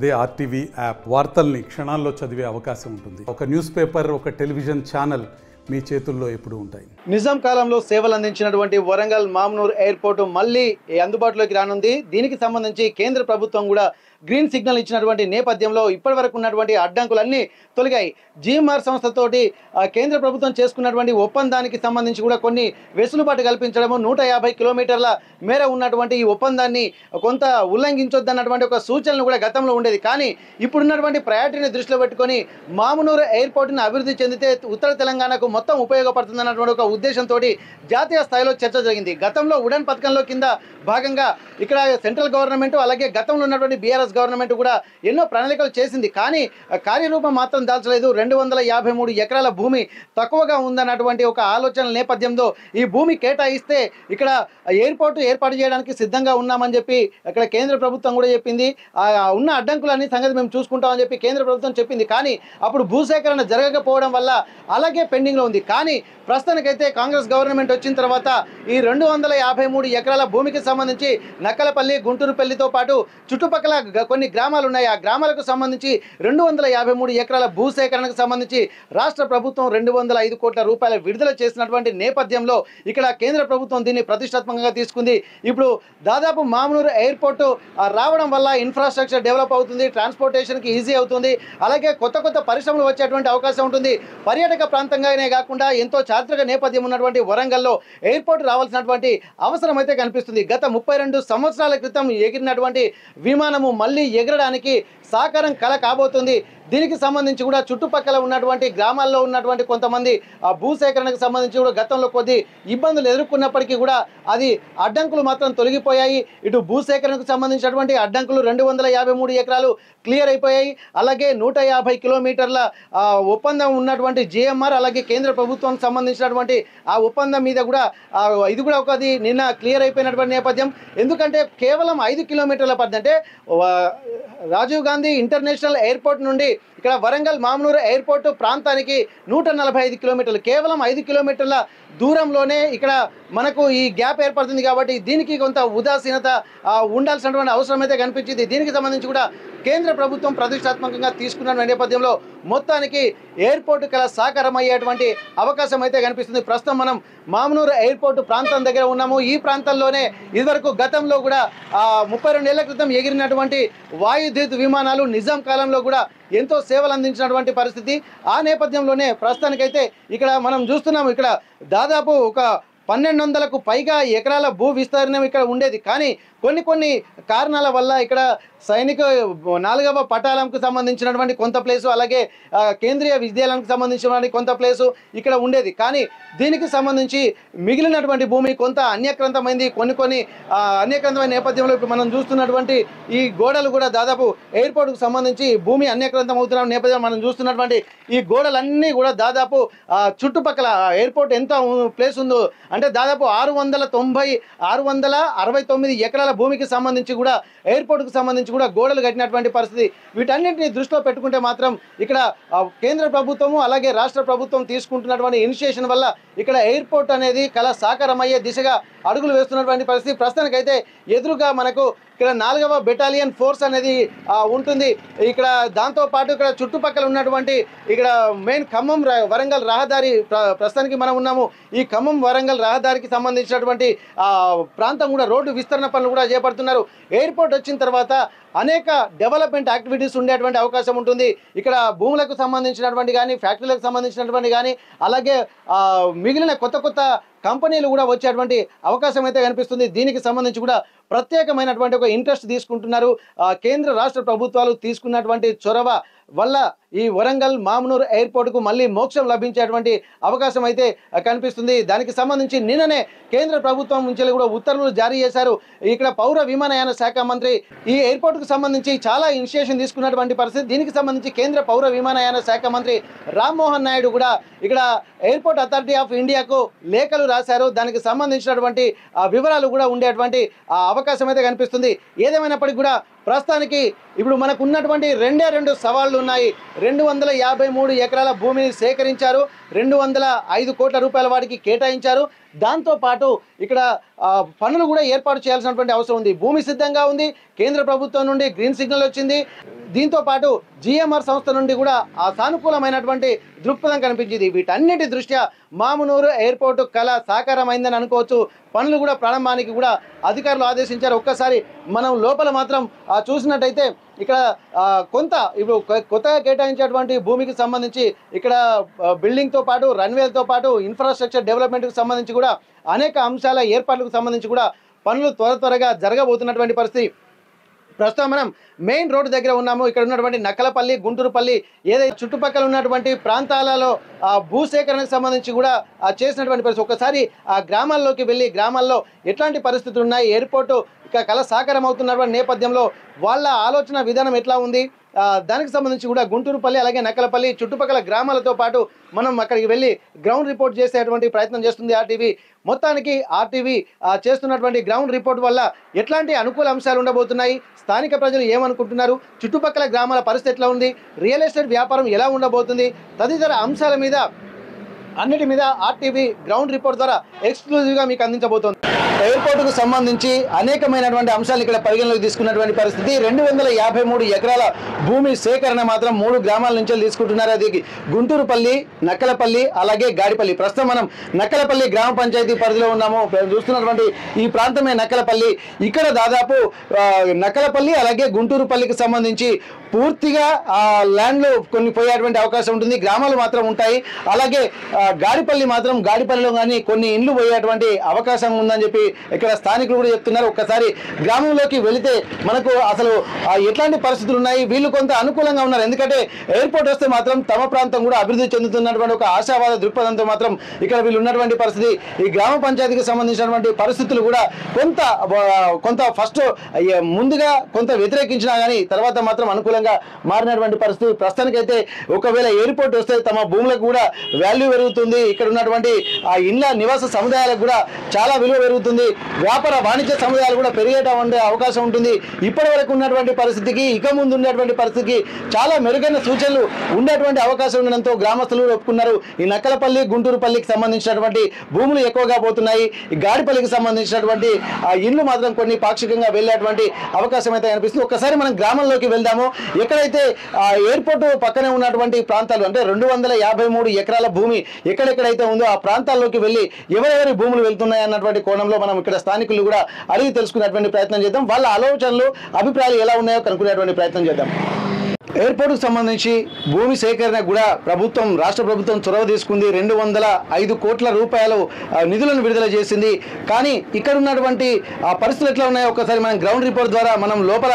అదే RTV app వార్తల్ని క్షణాల్లో చదివే అవకాశం ఉంటుంది. ఒక న్యూస్ పేపర్, ఒక టెలివిజన్ ఛానల్ మీ చేతుల్లో ఎప్పుడూ ఉంటాయి. నిజాం కాలంలో సేవలు అందించినటువంటి వరంగల్ మామ్నూర్ ఎయిర్పోర్ట్ మళ్ళీ అందుబాటులోకి రానుంది. దీనికి సంబంధించి కేంద్ర ప్రభుత్వం కూడా గ్రీన్ సిగ్నల్ ఇచ్చినటువంటి నేపథ్యంలో ఇప్పటి వరకు ఉన్నటువంటి అడ్డంకులన్నీ తొలగాయి. జిఎంఆర్ సంస్థతోటి కేంద్ర ప్రభుత్వం చేసుకున్నటువంటి ఒప్పందానికి సంబంధించి కూడా కొన్ని వెసులుబాటు కల్పించడము, 150 కిలోమీటర్ల మేర ఉన్నటువంటి ఈ ఒప్పందాన్ని కొంత ఉల్లంఘించొద్దన్నటువంటి ఒక సూచనలు కూడా గతంలో ఉండేది. కానీ ఇప్పుడున్నటువంటి ప్రయారిటీని దృష్టిలో పెట్టుకొని మామునూరు ఎయిర్పోర్ట్ని అభివృద్ధి చెందితే ఉత్తర తెలంగాణకు మొత్తం ఉపయోగపడుతుందన్నటువంటి ఒక ఉద్దేశంతో జాతీయ స్థాయిలో చర్చ జరిగింది. గతంలో ఉడాన్ పథకంలో కింద భాగంగా ఇక్కడ సెంట్రల్ గవర్నమెంట్ అలాగే గతంలో ఉన్నటువంటి బీఆర్ఎస్ గవర్నమెంట్ కూడా ఎన్నో ప్రణాళికలు చేసింది. కానీ కార్యరూపం మాత్రం దాల్చలేదు. 253 ఎకరాల భూమి తక్కువగా ఉందన్నటువంటి ఒక ఆలోచన నేపథ్యంలో ఈ భూమి కేటాయిస్తే ఇక్కడ ఎయిర్పోర్ట్ ఏర్పాటు చేయడానికి సిద్ధంగా ఉన్నామని చెప్పి ఇక్కడ కేంద్ర ప్రభుత్వం కూడా చెప్పింది. ఉన్న అడ్డంకులన్నీ సంగతి మేము చూసుకుంటామని చెప్పి కేంద్ర ప్రభుత్వం చెప్పింది. కానీ అప్పుడు భూసేకరణ జరగకపోవడం వల్ల అలాగే పెండింగ్లో ఉంది. కానీ ప్రస్తుతానికైతే కాంగ్రెస్ గవర్నమెంట్ వచ్చిన తర్వాత ఈ 253 ఎకరాల భూమికి సంబంధించి నక్కలపల్లి, గుంటూరుపల్లితో పాటు చుట్టుపక్కల కొన్ని గ్రామాలు ఉన్నాయి. ఆ గ్రామాలకు సంబంధించి 253 ఎకరాల భూసేకరణకు సంబంధించి రాష్ట్ర ప్రభుత్వం 205 కోట్ల రూపాయల విడుదల చేసినటువంటి నేపథ్యంలో ఇక్కడ కేంద్ర ప్రభుత్వం దీన్ని ప్రతిష్టాత్మకంగా తీసుకుంది. ఇప్పుడు దాదాపు మామునూరు ఎయిర్పోర్టు రావడం వల్ల ఇన్ఫ్రాస్ట్రక్చర్ డెవలప్ అవుతుంది, ట్రాన్స్పోర్టేషన్కి ఈజీ అవుతుంది, అలాగే కొత్త కొత్త పరిశ్రమలు వచ్చేటువంటి అవకాశం ఉంటుంది. పర్యాటక ప్రాంతంగానే కాకుండా ఎంతో చారిత్రక నేపథ్యం ఉన్నటువంటి వరంగల్లో ఎయిర్పోర్ట్ రావాల్సినటువంటి అవసరం అయితే కనిపిస్తుంది. గత 32 సంవత్సరాల క్రితం ఎగిరినటువంటి విమానము మళ్ళీ ఎగరడానికి సాకారం కల కాబోతుంది. దీనికి సంబంధించి కూడా చుట్టుపక్కల ఉన్నటువంటి గ్రామాల్లో ఉన్నటువంటి కొంతమంది ఆ భూసేకరణకు సంబంధించి కూడా గతంలో కొద్ది ఇబ్బందులు ఎదుర్కొన్నప్పటికీ కూడా అది అడ్డంకులు మాత్రం తొలగిపోయాయి. ఇటు భూసేకరణకు సంబంధించినటువంటి అడ్డంకులు 253 ఎకరాలు క్లియర్ అయిపోయాయి. అలాగే 150 కిలోమీటర్ల ఒప్పందం ఉన్నటువంటి జిఎంఆర్ అలాగే కేంద్ర ప్రభుత్వానికి సంబంధించినటువంటి ఆ ఒప్పందం మీద కూడా ఇది కూడా ఒకది నిన్న క్లియర్ అయిపోయినటువంటి నేపథ్యం. ఎందుకంటే కేవలం 5 కిలోమీటర్ల పరిధి అంటే రాజీవ్ గాంధీ ఇంటర్నేషనల్ ఎయిర్పోర్ట్ నుండి ఇక్కడ వరంగల్ మామునూరు ఎయిర్పోర్టు ప్రాంతానికి 145 కిలోమీటర్లు, కేవలం 5 కిలోమీటర్ల దూరంలోనే ఇక్కడ మనకు ఈ గ్యాప్ ఏర్పడుతుంది. కాబట్టి దీనికి కొంత ఉదాసీనత ఉండాల్సినటువంటి అవసరం అయితే కనిపించింది. దీనికి సంబంధించి కూడా కేంద్ర ప్రభుత్వం ప్రతిష్టాత్మకంగా తీసుకున్న నేపథ్యంలో మొత్తానికి ఎయిర్పోర్టు కల సాకారం అయ్యేటువంటి అవకాశం అయితే కనిపిస్తుంది. ప్రస్తుతం మనం మామునూరు ఎయిర్పోర్టు ప్రాంతం దగ్గర ఉన్నాము. ఈ ప్రాంతంలోనే ఇదివరకు గతంలో కూడా 32 ఏళ్ల క్రితం ఎగిరినటువంటి వాయుద్యుత్ విమానాలు నిజాం కాలంలో కూడా ఎంతో సేవలు అందించినటువంటి పరిస్థితి. ఆ నేపథ్యంలోనే ప్రస్తుతానికైతే ఇక్కడ మనం చూస్తున్నాము. ఇక్కడ దాదాపు ఒక 1200కు పైగా ఎకరాల భూ విస్తీర్ణం ఇక్కడ ఉండేది. కానీ కొన్ని కారణాల వల్ల ఇక్కడ సైనిక 4వ పటాలంకు సంబంధించినటువంటి కొంత ప్లేసు, అలాగే కేంద్రీయ విద్యాలయానికి సంబంధించినటువంటి కొంత ప్లేసు ఇక్కడ ఉండేది. కానీ దీనికి సంబంధించి మిగిలినటువంటి భూమి కొంత అన్యక్రాంతమైంది. కొన్ని అన్యక్రాంతమైన నేపథ్యంలో ఇప్పుడు మనం చూస్తున్నటువంటి ఈ గోడలు కూడా దాదాపు ఎయిర్పోర్ట్కు సంబంధించి భూమి అన్యక్రాంతం అవుతున్న నేపథ్యంలో మనం చూస్తున్నటువంటి ఈ గోడలన్నీ కూడా దాదాపు చుట్టుపక్కల ఎయిర్పోర్ట్ ఎంత ప్లేస్ ఉందో అంటే దాదాపు 669 ఎకరాల భూమికి సంబంధించి కూడా ఎయిర్పోర్ట్కు సంబంధించి కూడా గోడలు కట్టినటువంటి పరిస్థితి. వీటన్నింటినీ దృష్టిలో పెట్టుకుంటే మాత్రం ఇక్కడ కేంద్ర ప్రభుత్వము అలాగే రాష్ట్ర ప్రభుత్వం తీసుకుంటున్నటువంటి ఇనిషియేషన్ వల్ల ఇక్కడ ఎయిర్పోర్ట్ అనేది కళ సాకారమయ్యే దిశగా అడుగులు వేస్తున్నటువంటి పరిస్థితి. ప్రస్తుతానికైతే ఎదురుగా మనకు ఇక్కడ 4వ బెటాలియన్ ఫోర్స్ అనేది ఉంటుంది. ఇక్కడ దాంతోపాటు ఇక్కడ చుట్టుపక్కల ఉన్నటువంటి ఇక్కడ మెయిన్ ఖమ్మం వరంగల్ రహదారి ప్రస్తుతానికి మనం ఉన్నాము. ఈ ఖమ్మం వరంగల్ రహదారికి సంబంధించినటువంటి ప్రాంతం కూడా రోడ్డు విస్తరణ పనులు కూడా చేపడుతున్నారు. ఎయిర్పోర్ట్ వచ్చిన తర్వాత అనేక డెవలప్మెంట్ యాక్టివిటీస్ ఉండేటువంటి అవకాశం ఉంటుంది. ఇక్కడ భూములకు సంబంధించినటువంటి కానీ ఫ్యాక్టరీలకు సంబంధించినటువంటి కానీ అలాగే మిగిలిన కొత్త కంపెనీలు కూడా వచ్చేటువంటి అవకాశం అయితే కనిపిస్తుంది. దీనికి సంబంధించి కూడా ప్రత్యేకమైనటువంటి ఒక ఇంట్రెస్ట్ తీసుకుంటున్నారు. కేంద్ర రాష్ట్ర ప్రభుత్వాలు తీసుకున్నటువంటి చొరవ వల్ల ఈ వరంగల్ మామునూరు ఎయిర్పోర్ట్కు మళ్ళీ మోక్షం లభించేటువంటి అవకాశం అయితే కనిపిస్తుంది. దానికి సంబంధించి నిన్ననే కేంద్ర ప్రభుత్వం నుంచి కూడా ఉత్తర్వులు జారీ చేశారు. ఇక్కడ పౌర విమానయాన శాఖ మంత్రి ఈ ఎయిర్పోర్ట్కు సంబంధించి చాలా ఇనిషియేషన్ తీసుకున్నటువంటి పరిస్థితి. దీనికి సంబంధించి కేంద్ర పౌర విమానయాన శాఖ మంత్రి రామ్మోహన్ నాయుడు కూడా ఇక్కడ ఎయిర్పోర్ట్ అథారిటీ ఆఫ్ ఇండియాకు లేఖలు రాశారు. దానికి సంబంధించినటువంటి వివరాలు కూడా ఉండేటువంటి అవకాశం అయితే కనిపిస్తుంది. ఏదేమైనప్పటికీ కూడా ప్రస్తుతానికి ఇప్పుడు మనకు ఉన్నటువంటి 2 సవాళ్లు ఉన్నాయి. 253 ఎకరాల భూమిని సేకరించారు, 205 కోట్ల రూపాయల వాటికి కేటాయించారు. దాంతోపాటు ఇక్కడ పనులు కూడా ఏర్పాటు చేయాల్సినటువంటి అవసరం ఉంది. భూమి సిద్ధంగా ఉంది, కేంద్ర ప్రభుత్వం నుండి గ్రీన్ సిగ్నల్ వచ్చింది. దీంతో పాటు జిఎంఆర్ సంస్థ నుండి కూడా ఆ సానుకూలమైనటువంటి దృక్పథం కనిపించింది. వీటన్నిటి దృష్ట్యా మామునూరు ఎయిర్పోర్టు కళ సాకారమైందని అనుకోవచ్చు. పనులు కూడా ప్రారంభానికి కూడా అధికారులు ఆదేశించారు. ఒక్కసారి మనం లోపల మాత్రం చూసినట్టయితే ఇక్కడ కొంత ఇప్పుడు కొత్తగా కేటాయించేటువంటి భూమికి సంబంధించి ఇక్కడ బిల్డింగ్తో పాటు రన్వేలతో పాటు ఇన్ఫ్రాస్ట్రక్చర్ డెవలప్మెంట్కి సంబంధించి కూడా అనేక అంశాల ఏర్పాట్లకు సంబంధించి కూడా పనులు త్వరగా జరగబోతున్నటువంటి పరిస్థితి. ప్రస్తుతం మనం మెయిన్ రోడ్డు దగ్గర ఉన్నాము. ఇక్కడ ఉన్నటువంటి నక్కలపల్లి, గుంటూరుపల్లి ఏదైతే చుట్టుపక్కల ఉన్నటువంటి ప్రాంతాలలో భూసేకరణకు సంబంధించి కూడా చేసినటువంటి పరిస్థితి. ఒకసారి ఆ గ్రామాల్లోకి వెళ్ళి గ్రామాల్లో ఎట్లాంటి పరిస్థితులు ఉన్నాయి, ఎయిర్పోర్టు ఇక కళ సాకారం అవుతున్నటువంటి నేపథ్యంలో వాళ్ళ ఆలోచన విధానం ఎట్లా ఉంది, దానికి సంబంధించి కూడా గుంటూరుపల్లి అలాగే నక్కలపల్లి చుట్టుపక్కల గ్రామాలతో పాటు మనం అక్కడికి వెళ్ళి గ్రౌండ్ రిపోర్ట్ చేసేటువంటి ప్రయత్నం చేస్తుంది ఆర్టీవీ. మొత్తానికి ఆర్టీవీ చేస్తున్నటువంటి గ్రౌండ్ రిపోర్ట్ వల్ల ఎట్లాంటి అనుకూల అంశాలు ఉండబోతున్నాయి, స్థానిక ప్రజలు ఏమనుకుంటున్నారు, చుట్టుపక్కల గ్రామాల పరిస్థితి ఎట్లా ఉంది, రియల్ ఎస్టేట్ వ్యాపారం ఎలా ఉండబోతుంది తదితర అంశాల మీద అన్నిటి మీద ఆర్టీవీ గ్రౌండ్ రిపోర్ట్ ద్వారా ఎక్స్క్లూజివ్గా మీకు అందించబోతోంది. ఎయిర్పోర్టుకు సంబంధించి అనేకమైనటువంటి అంశాలు ఇక్కడ పరిగణలోకి తీసుకున్నటువంటి పరిస్థితి. 253 ఎకరాల భూమి సేకరణ మాత్రం 3 గ్రామాల నుంచి తీసుకుంటున్నారు. అది గుంటూరుపల్లి, నక్కలపల్లి అలాగే గాడిపల్లి. ప్రస్తుతం మనం నక్కలపల్లి గ్రామ పంచాయతీ పరిధిలో ఉన్నాము. చూస్తున్నటువంటి ఈ ప్రాంతమే నక్కలపల్లి. ఇక్కడ దాదాపు నక్కలపల్లి అలాగే గుంటూరుపల్లికి సంబంధించి పూర్తిగా ల్యాండ్లో కొన్ని పోయేటువంటి అవకాశం ఉంటుంది, గ్రామాలు మాత్రం ఉంటాయి. అలాగే గాడిపల్లి మాత్రం గాడిపల్లిలో కానీ కొన్ని ఇండ్లు పోయేటువంటి అవకాశం ఉందని చెప్పి ఇక్కడ స్థానికులు కూడా చెప్తున్నారు. ఒక్కసారి గ్రామంలోకి వెళితే మనకు అసలు ఎట్లాంటి పరిస్థితులు ఉన్నాయి, వీళ్ళు కొంత అనుకూలంగా ఉన్నారు. ఎందుకంటే ఎయిర్పోర్ట్ వస్తే మాత్రం తమ ప్రాంతం కూడా అభివృద్ధి చెందుతున్నటువంటి ఒక ఆశావాద దృక్పథంతో మాత్రం ఇక్కడ వీళ్ళు ఉన్నటువంటి పరిస్థితి. ఈ గ్రామ పంచాయతీకి సంబంధించినటువంటి పరిస్థితులు కూడా కొంత ఫస్ట్ ముందుగా కొంత వ్యతిరేకించినా కానీ తర్వాత మాత్రం అనుకూలంగా మారినటువంటి పరిస్థితి. ప్రస్తుతానికైతే ఒకవేళ ఎయిర్పోర్ట్ వస్తే తమ భూములకు కూడా వాల్యూ పెరుగుతుంది, ఇక్కడ ఉన్నటువంటి ఆ ఇండ్ల నివాస సముదాయాలకు కూడా చాలా విలువ పెరుగుతుంది, వ్యాపార వాణిజ్య సముదాయాలు కూడా పెరిగేటువంటి అవకాశం ఉంటుంది. ఇప్పటి వరకు ఉన్నటువంటి పరిస్థితికి ఇక ముందు ఉన్నటువంటి పరిస్థితికి చాలా మెరుగైన సూచనలు ఉండేటువంటి అవకాశం ఉండడంతో గ్రామస్తులు ఒప్పుకున్నారు. ఈ నక్కలపల్లి, గుంటూరుపల్లికి సంబంధించినటువంటి భూములు ఎక్కువగా పోతున్నాయి. ఈ గాడిపల్లికి సంబంధించినటువంటి ఆ ఇండ్లు మాత్రం కొన్ని పాక్షికంగా వెళ్ళేటువంటి అవకాశం అయితే కనిపిస్తుంది. ఒక్కసారి మనం గ్రామంలోకి వెళ్దాము. ఎక్కడైతే ఎయిర్పోర్ట్ పక్కనే ఉన్నటువంటి ప్రాంతాలు అంటే 253 ఎకరాల భూమి ఎక్కడెక్కడైతే ఉందో ఆ ప్రాంతాల్లోకి వెళ్ళి ఎవరెవరి భూములు వెళ్తున్నాయి అన్నటువంటి కోణంలో మనం ఇక్కడ స్థానికులు కూడా అడిగి తెలుసుకునేటువంటి ప్రయత్నం చేద్దాం. వాళ్ళ ఆలోచనలు, అభిప్రాయాలు ఎలా ఉన్నాయో కనుక్కునేటువంటి ప్రయత్నం చేద్దాం. ఎయిర్పోర్టుకు సంబంధించి భూమి సేకరణ కూడా రాష్ట్ర ప్రభుత్వం చొరవ తీసుకుంది. 205 కోట్ల రూపాయలు నిధులను విడుదల చేసింది. కానీ ఇక్కడ ఉన్నటువంటి పరిస్థితులు ఎట్లా ఉన్నాయో ఒకసారి మనం గ్రౌండ్ రిపోర్ట్ ద్వారా మనం లోపల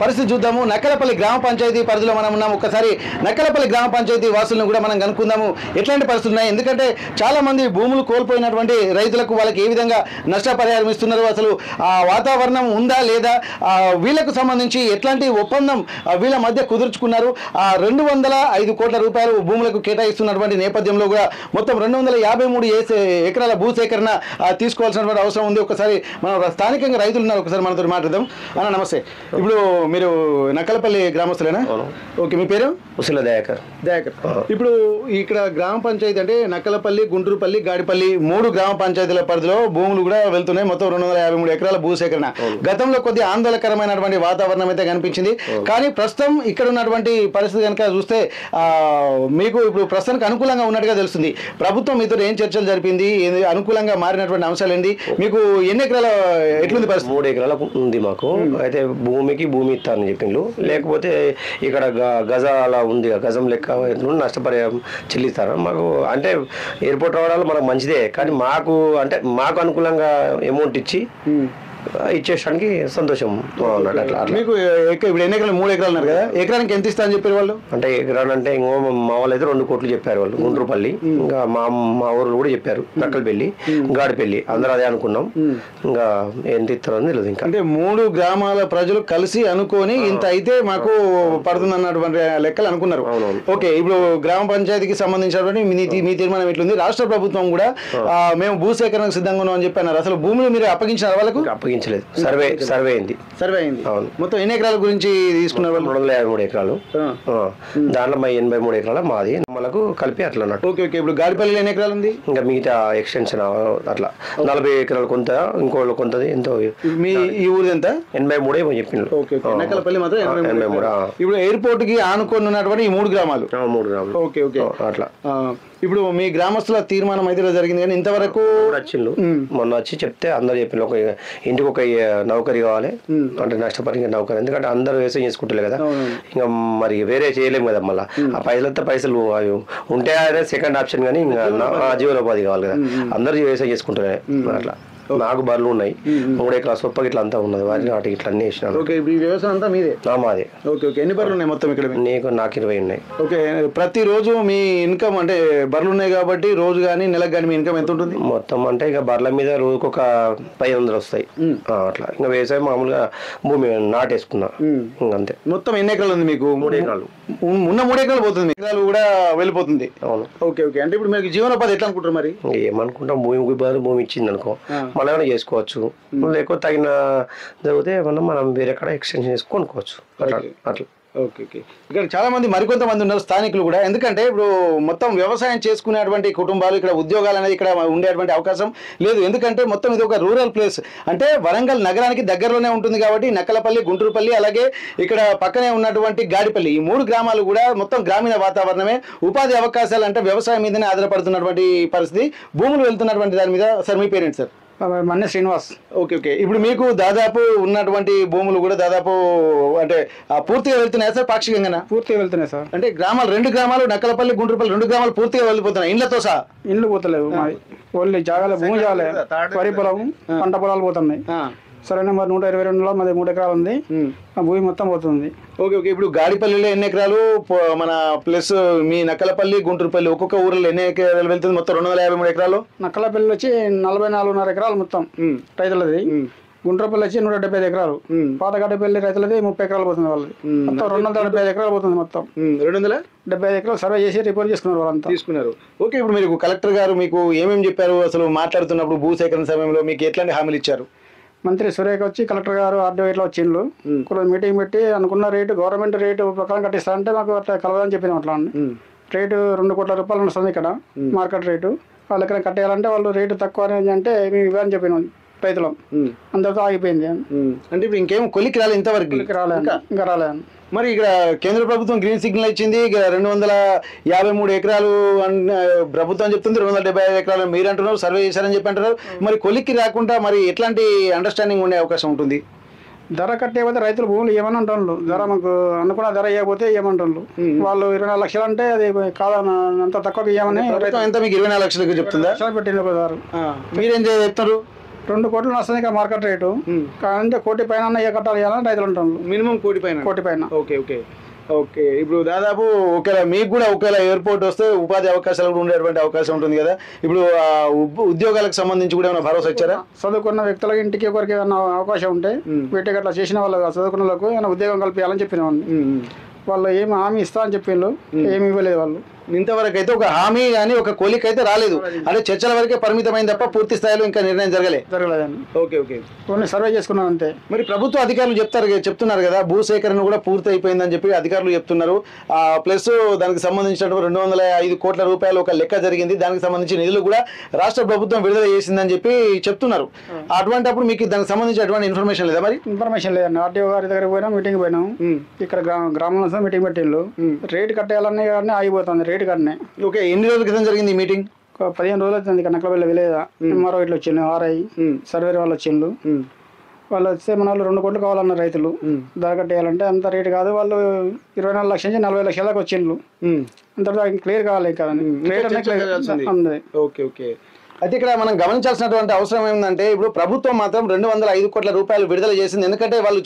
పరిస్థితి చూద్దాము. నక్కలపల్లి గ్రామ పంచాయతీ పరిధిలో మనం ఉన్నాము. ఒకసారి నక్కలపల్లి గ్రామ పంచాయతీ వాసులను కూడా మనం కనుక్కుందాము ఎట్లాంటి పరిస్థితులు ఉన్నాయి. ఎందుకంటే చాలా మంది భూములు కోల్పోయినటువంటి రైతులకు వాళ్ళకి ఏ విధంగా నష్టపరిహారం ఇస్తున్నారు, అసలు ఆ వాతావరణం ఉందా లేదా, వీళ్ళకు సంబంధించి ఎట్లాంటి ఒప్పందం వీళ్ళ మధ్య కుదుర్చుకున్నారు. 205 కోట్ల రూపాయలు భూములకు కేటాయిస్తున్నటువంటి నేపథ్యంలో కూడా మొత్తం 253 ఎకరాల భూసేకరణ తీసుకోవాల్సినటువంటి అవసరం ఉంది. ఒకసారి మనం స్థానికంగా రైతులు ఉన్నారు, ఒకసారి మనతో మాట్లాడదాం. అన్న నమస్తే. ఇప్పుడు మీరు నక్కలపల్లి గ్రామస్తులేనా? ఓకే, మీ పేరు? ఉసిల దయాకర్. ఇప్పుడు ఇక్కడ గ్రామ పంచాయతీ అంటే నక్కలపల్లి, గుంటూరుపల్లి, గాడిపల్లి 3 గ్రామ పంచాయతీల పరిధిలో భూములు కూడా వెళ్తున్నాయి. మొత్తం 253 ఎకరాల భూసేకరణ. గతంలో కొద్ది ఆందోళనకరమైనటువంటి వాతావరణం అయితే కనిపించింది. కానీ ప్రస్తుతం ఇక్కడ ఉన్నటువంటి పరిస్థితి కనుక చూస్తే మీకు ఇప్పుడు ప్రస్తుతానికి అనుకూలంగా ఉన్నట్టుగా తెలుస్తుంది. ప్రభుత్వం మీతో ఏం చర్చలు జరిపింది, అనుకూలంగా మారినటువంటి అంశాలు ఏంటి, మీకు ఎన్ని ఎకరాల ఎట్లుంది పరిస్థితి? 3 ఎకరాలకు ఉంది మాకు. అయితే భూమి ఇస్తారని చెప్పిండ్రు. లేకపోతే ఇక్కడ గజాల ఉంది, గజం లెక్క నష్టపరిహారం చెల్లిస్తారు మాకు. అంటే ఎయిర్పోర్ట్ రావడాలు మనకు మంచిదే, కానీ మాకు అనుకూలంగా అమౌంట్ ఇచ్చి ఇచ్చేసానికి సంతోషం ఉన్నట్టు. అట్లా మీకు ఇప్పుడు ఎన్ని ఎకరాలు? 3 ఎకరాలు ఉన్నారు కదా, ఎకరానికి ఎంత ఇస్తా అని చెప్పారు వాళ్ళు? అంటే ఎకరాలు అంటే ఇంకో మా వాళ్ళు అయితే 2 కోట్లు చెప్పారు వాళ్ళు. గుంటూరుపల్లి ఇంకా మా ఊరు కూడా చెప్పారు, నక్కలపల్లి, గాడిపల్లి, అందరూ అదే అనుకున్నాం. ఇంకా ఎంత ఇస్తారని తెలియదు. ఇంకా అంటే 3 గ్రామాల ప్రజలు కలిసి అనుకొని ఇంత అయితే మాకు పడుతుంది అన్నటువంటి లెక్కలు అనుకున్నారు. ఓకే, ఇప్పుడు గ్రామ పంచాయతీకి సంబంధించినటువంటి మీ తీర్మానం ఎట్లుంది? రాష్ట్ర ప్రభుత్వం కూడా మేము భూసేకరణకు సిద్ధంగా ఉన్నాం అని చెప్పి అన్నారు. అసలు భూములు మీరు అప్పగించారు వాళ్ళకు? అప్పగించలేదు, సర్వే అయింది. అవును. మొత్తం ఎన్ని ఎకరాల గురించి తీసుకున్నారు? 253 ఎకరాలు. దాంట్లో 83 ఎకరాల మాది, మనకు కలిపి అట్లా అన్నట్టు. Okay okay. ఇప్పుడు గాడిపల్లిలో ఎన్ని ఎకరాలు ఉంది? ఇంకా మిగతా ఎక్స్టెన్షన్ అట్లా 40 ఎకరాలు కొంత, ఇంకోళ్ళు కొంతది ఎంతో. మీ ఈ ఊరు ఎంత? 83 ఏమో చెప్పిండు. నక్కలపల్లి మాత్రం 83. ఇప్పుడు ఎయిర్పోర్ట్ కి ఆనుకొని ఉన్నటువంటి ఈ 3 గ్రామాలు. 3 గ్రామాలు. ఓకే ఓకే అట్లా. ఇప్పుడు మీ గ్రామస్తుల తీర్మానం అయితే జరిగింది, కానీ ఇంతవరకు వచ్చిండు. మొన్న వచ్చి చెప్తే అందరు చెప్పిన ఒక ఇంటికి ఒక నౌకరీ కావాలి అంటే నష్టపరిగా నౌకరీ, ఎందుకంటే అందరూ వ్యవసాయం చేసుకుంటారు కదా, ఇంకా మరి వేరే చేయలేము కదా. మళ్ళీ ఆ పైసలు అవి ఉంటే అదే సెకండ్ ఆప్షన్, కానీ ఇంకా జీవనోపాధి కావాలి కదా, అందరూ వ్యవసాయం చేసుకుంటారు అట్లా. నాకు బర్రెలు ఉన్నాయి, 3 ఎకరాల సొప్ప ఇట్లా అంతా ఉన్నది, వాటిని వాటికి ఇట్లా అన్ని వేసినాను. ఓకే. ఈ వ్యవసాయం అంతా మీదే? మాదే. Okay okay. ఎన్ని బర్రెలు ఉన్నాయి మొత్తం ఇక్కడ? నాకు 20 ఉన్నాయి. ఓకే. ప్రతిరోజు మీ ఇన్కమ్ అంటే బర్రెలు ఉన్నాయి కాబట్టి రోజు కానీ నెలకు కానీ మీ ఇన్కమ్ ఎంత ఉంటుంది మొత్తం? అంటే ఇక బర్రెల మీద రోజుకు ఒక 500 వస్తాయి అట్లా. ఇంకా వ్యవసాయం మామూలుగా భూమి నాటేసుకున్నా ఇంకంతే. మొత్తం ఎన్ని ఎకరాలు ఉంది మీకు? 3 ఎకరాలు. ఉన్న 3 ఎకరాలు పోతుంది, ఎకరాలు కూడా వెళ్ళిపోతుంది. అవును. Okay okay. అంటే ఇప్పుడు మీకు జీవనోపాధి ఎట్లా అనుకుంటారు మరి? ఏమనుకుంటాం, భూమి ఇచ్చింది అనుకో మళ్ళీ ఏమైనా చేసుకోవచ్చు, లేకపోతే తగిన జరిగితే ఏమన్నా మనం వేరే కాడ ఎక్స్టెన్షన్ చేసుకొని కొనుక్కోవచ్చు అట్లా. Okay okay. ఇక్కడ చాలా మంది మరికొంతమంది ఉన్నారు స్థానికులు కూడా, ఎందుకంటే ఇప్పుడు మొత్తం వ్యవసాయం చేసుకునేటువంటి కుటుంబాలు ఇక్కడ ఉద్యోగాలు అనేది ఇక్కడ ఉండేటువంటి అవకాశం లేదు, ఎందుకంటే మొత్తం ఇది ఒక రూరల్ ప్లేస్. అంటే వరంగల్ నగరానికి దగ్గరలోనే ఉంటుంది కాబట్టి నక్కలపల్లి, గుంటూరుపల్లి, అలాగే ఇక్కడ పక్కనే ఉన్నటువంటి గాడిపల్లి, ఈ 3 గ్రామాలు కూడా మొత్తం గ్రామీణ వాతావరణమే. ఉపాధి అవకాశాలు అంటే వ్యవసాయం మీదనే ఆధారపడుతున్నటువంటి పరిస్థితి, భూములు వెళ్తున్నటువంటి దాని మీద. సార్ మీ parent? Sir Manne Srinivas. Okay okay. ఇప్పుడు మీకు దాదాపు ఉన్నటువంటి భూములు కూడా దాదాపు అంటే పూర్తిగా వెళ్తున్నాయి సార్? పాక్షికంగా పూర్తిగా వెళ్తున్నాయి సార్. అంటే గ్రామాలు 2 గ్రామాలు నక్కలపల్లి, గుంటూరుపల్లి 2 గ్రామాలు పూర్తిగా వెళ్ళిపోతున్నాయి ఇండ్లతో సహా? ఇండ్లు పోతలేవు, ఓన్లీ జాగాలే, భూమి జాగాలే, వరి పొలం, పంట పొలాలు పోతున్నాయి. సరే నెంబర్ 122లో మాది 3 ఎకరాలు ఉంది, ఆ భూమి మొత్తం పోతుంది. Okay okay. ఇప్పుడు గాడిపల్లిలో ఎన్ని ఎకరాలు, మన ప్లస్ మీ నక్కలపల్లి, గుంటూరుపల్లి ఒక్కొక్క ఊర్లో ఎన్ని ఎకరాలు వెళ్తుంది? మొత్తం 253 ఎకరాలు. నక్కలపల్లి వచ్చి 44.5 ఎకరాలు మొత్తం రైతులది, గుంటూరుపల్లి వచ్చి 175 ఎకరాలు, పాతగడ్డపల్లి రైతులది 30 ఎకరాలు పోతుంది, వాళ్ళది మొత్తం 275 ఎకరాలు పోతుంది. మొత్తం 275 ఎకరాలు సర్వే చేసి రిపోర్ట్ చేసుకున్నారు, వాళ్ళంతా తీసుకున్నారు. ఓకే. ఇప్పుడు మీరు కలెక్టర్ గారు మీకు ఏమేమి చెప్పారు అసలు మాట్లాడుతున్నప్పుడు? భూసేకరణ సమయంలో మీకు ఎట్లాంటి హామీలు ఇచ్చారు? మంత్రి సురేఖ వచ్చి కలెక్టర్ గారు ఆర్డీఓ ఇట్లా వచ్చిండ్రు, మీటింగ్ పెట్టి అనుకున్న రేటు గవర్నమెంట్ రేటు ప్రకారం కట్టిస్తా అంటే మాకు అట్లా కలవదని చెప్పినాం. అట్లా రేటు 2 కోట్ల రూపాయలు వస్తుంది ఇక్కడ మార్కెట్ రేటు, వాళ్ళు ఎక్కడ కట్టేయాలంటే వాళ్ళు రేటు తక్కువ అంటే మేము ఇవ్వని చెప్పినాం రైతులం, అందరితో ఆగిపోయింది. అంటే ఇప్పుడు ఇంకేం కొలికి రాలేదు ఇంతవరకు? ఇంకా రాలేదు. మరి ఇక్కడ కేంద్ర ప్రభుత్వం గ్రీన్ సిగ్నల్ ఇచ్చింది, 253 ఎకరాలు ప్రభుత్వం చెప్తుంది, 275 ఎకరాలు మీరు అంటున్నారు, సర్వే చేశారని చెప్పి అంటున్నారు. మరి కొలిక్కి రాకుండా మరి ఎట్లాంటి అండర్స్టాండింగ్ ఉండే అవకాశం ఉంటుంది? ధర కట్టేయకపోతే రైతులు భూములు ఏమని అంటున్నారు, ధర మాకు అనుకున్న ధర ఇవ్వకపోతే ఏమంటున్నారు. వాళ్ళు 24 లక్షలు అంటే అది కాదని అంత తక్కువకి ఇవ్వమని. ఎంత మీకు 24 లక్షలకు చెప్తుందా? పెట్టింది ఒకసారి. మీరేం చెప్తారు? 2 కోట్లు వస్తుంది ఇక్కడ మార్కెట్ రేటు, అంటే 1 కోటి పైన ఏ కట్టాలి అని రైతులు అంటారు. మినిమం 1 కోటి పైన. Okay okay okay. ఇప్పుడు దాదాపు ఒకవేళ మీకు కూడా ఒకవేళ ఎయిర్పోర్ట్ వస్తే ఉపాధి అవకాశాలు కూడా ఉండేటువంటి అవకాశం ఉంటుంది కదా. ఇప్పుడు ఉద్యోగాలకు సంబంధించి కూడా ఏమైనా భరోసా ఇచ్చారా? చదువుకున్న వ్యక్తులకి ఇంటికి ఒకరికి ఏమైనా అవకాశం ఉంటే వీటికి అట్లా చేసిన వాళ్ళు చదువుకున్న వాళ్ళకు ఏమైనా ఉద్యోగం కల్పించాలని చెప్పిన వాళ్ళు ఏమి హామీ ఇస్తా అని చెప్పిండ్రు, ఏమి ఇవ్వలేదు వాళ్ళు. ఇంతవరకు అయితే ఒక హామీ కానీ ఒక కోలిక అయితే రాలేదు, అంటే చర్చల వరకే పరిమితమైంది తప్ప పూర్తి స్థాయిలో ఇంకా నిర్ణయం జరగలేదండి. Okay okay. ఓన్లీ సర్వే చేసుకున్నాను అంతే. మరి ప్రభుత్వ అధికారులు చెప్తున్నారు కదా భూసేకరణ కూడా పూర్తి అయిపోయిందని చెప్పి అధికారులు చెప్తున్నారు. ప్లస్ దానికి సంబంధించినటువంటి 205 కోట్ల రూపాయలు ఒక లెక్క జరిగింది, దానికి సంబంధించి నిధులు కూడా రాష్ట్ర ప్రభుత్వం విడుదల చేసిందని చెప్పి చెప్తున్నారు. అటువంటి అప్పుడు మీకు దానికి సంబంధించి అటువంటి ఇన్ఫర్మేషన్ లేదా? మరి ఇన్ఫర్మేషన్ లేదండి. ఆర్టీఓ గారి దగ్గర పోయినా మీటింగ్ పోయినాం, ఇక్కడ గ్రామంలో మీటింగ్ పెట్టిండ్రు, రేటు కట్టేయాలన్నీ కానీ ఆగిపోతుంది రేటు కట్టినాయి. ఓకే. ఎన్ని రోజుల క్రితం జరిగింది ఈ మీటింగ్? 15 రోజులు అవుతుంది. ఇక్కడ నక్కలపల్లి విలేజ్ ఎంఆర్ఓ ఇట్లా వచ్చిండు, ఆర్ఐ సర్వేర్ వాళ్ళు వచ్చిండ్రు. వాళ్ళు వస్తే మన వాళ్ళు 2 కోట్లు కావాలన్నారు రైతులు, ధర కట్టేయాలంటే అంత రేటు కాదు, వాళ్ళు 24 లక్షల నుంచి 40 లక్షల దాకా వచ్చిండ్రు. అంత క్లియర్ కావాలి కదండి రేట్. Okay okay. అయితే ఇక్కడ మనం గమనించాల్సినటువంటి అవసరం ఏంటంటే ఇప్పుడు ప్రభుత్వం మాత్రం 205 కోట్ల రూపాయలు విడుదల చేసింది, ఎందుకంటే వాళ్ళు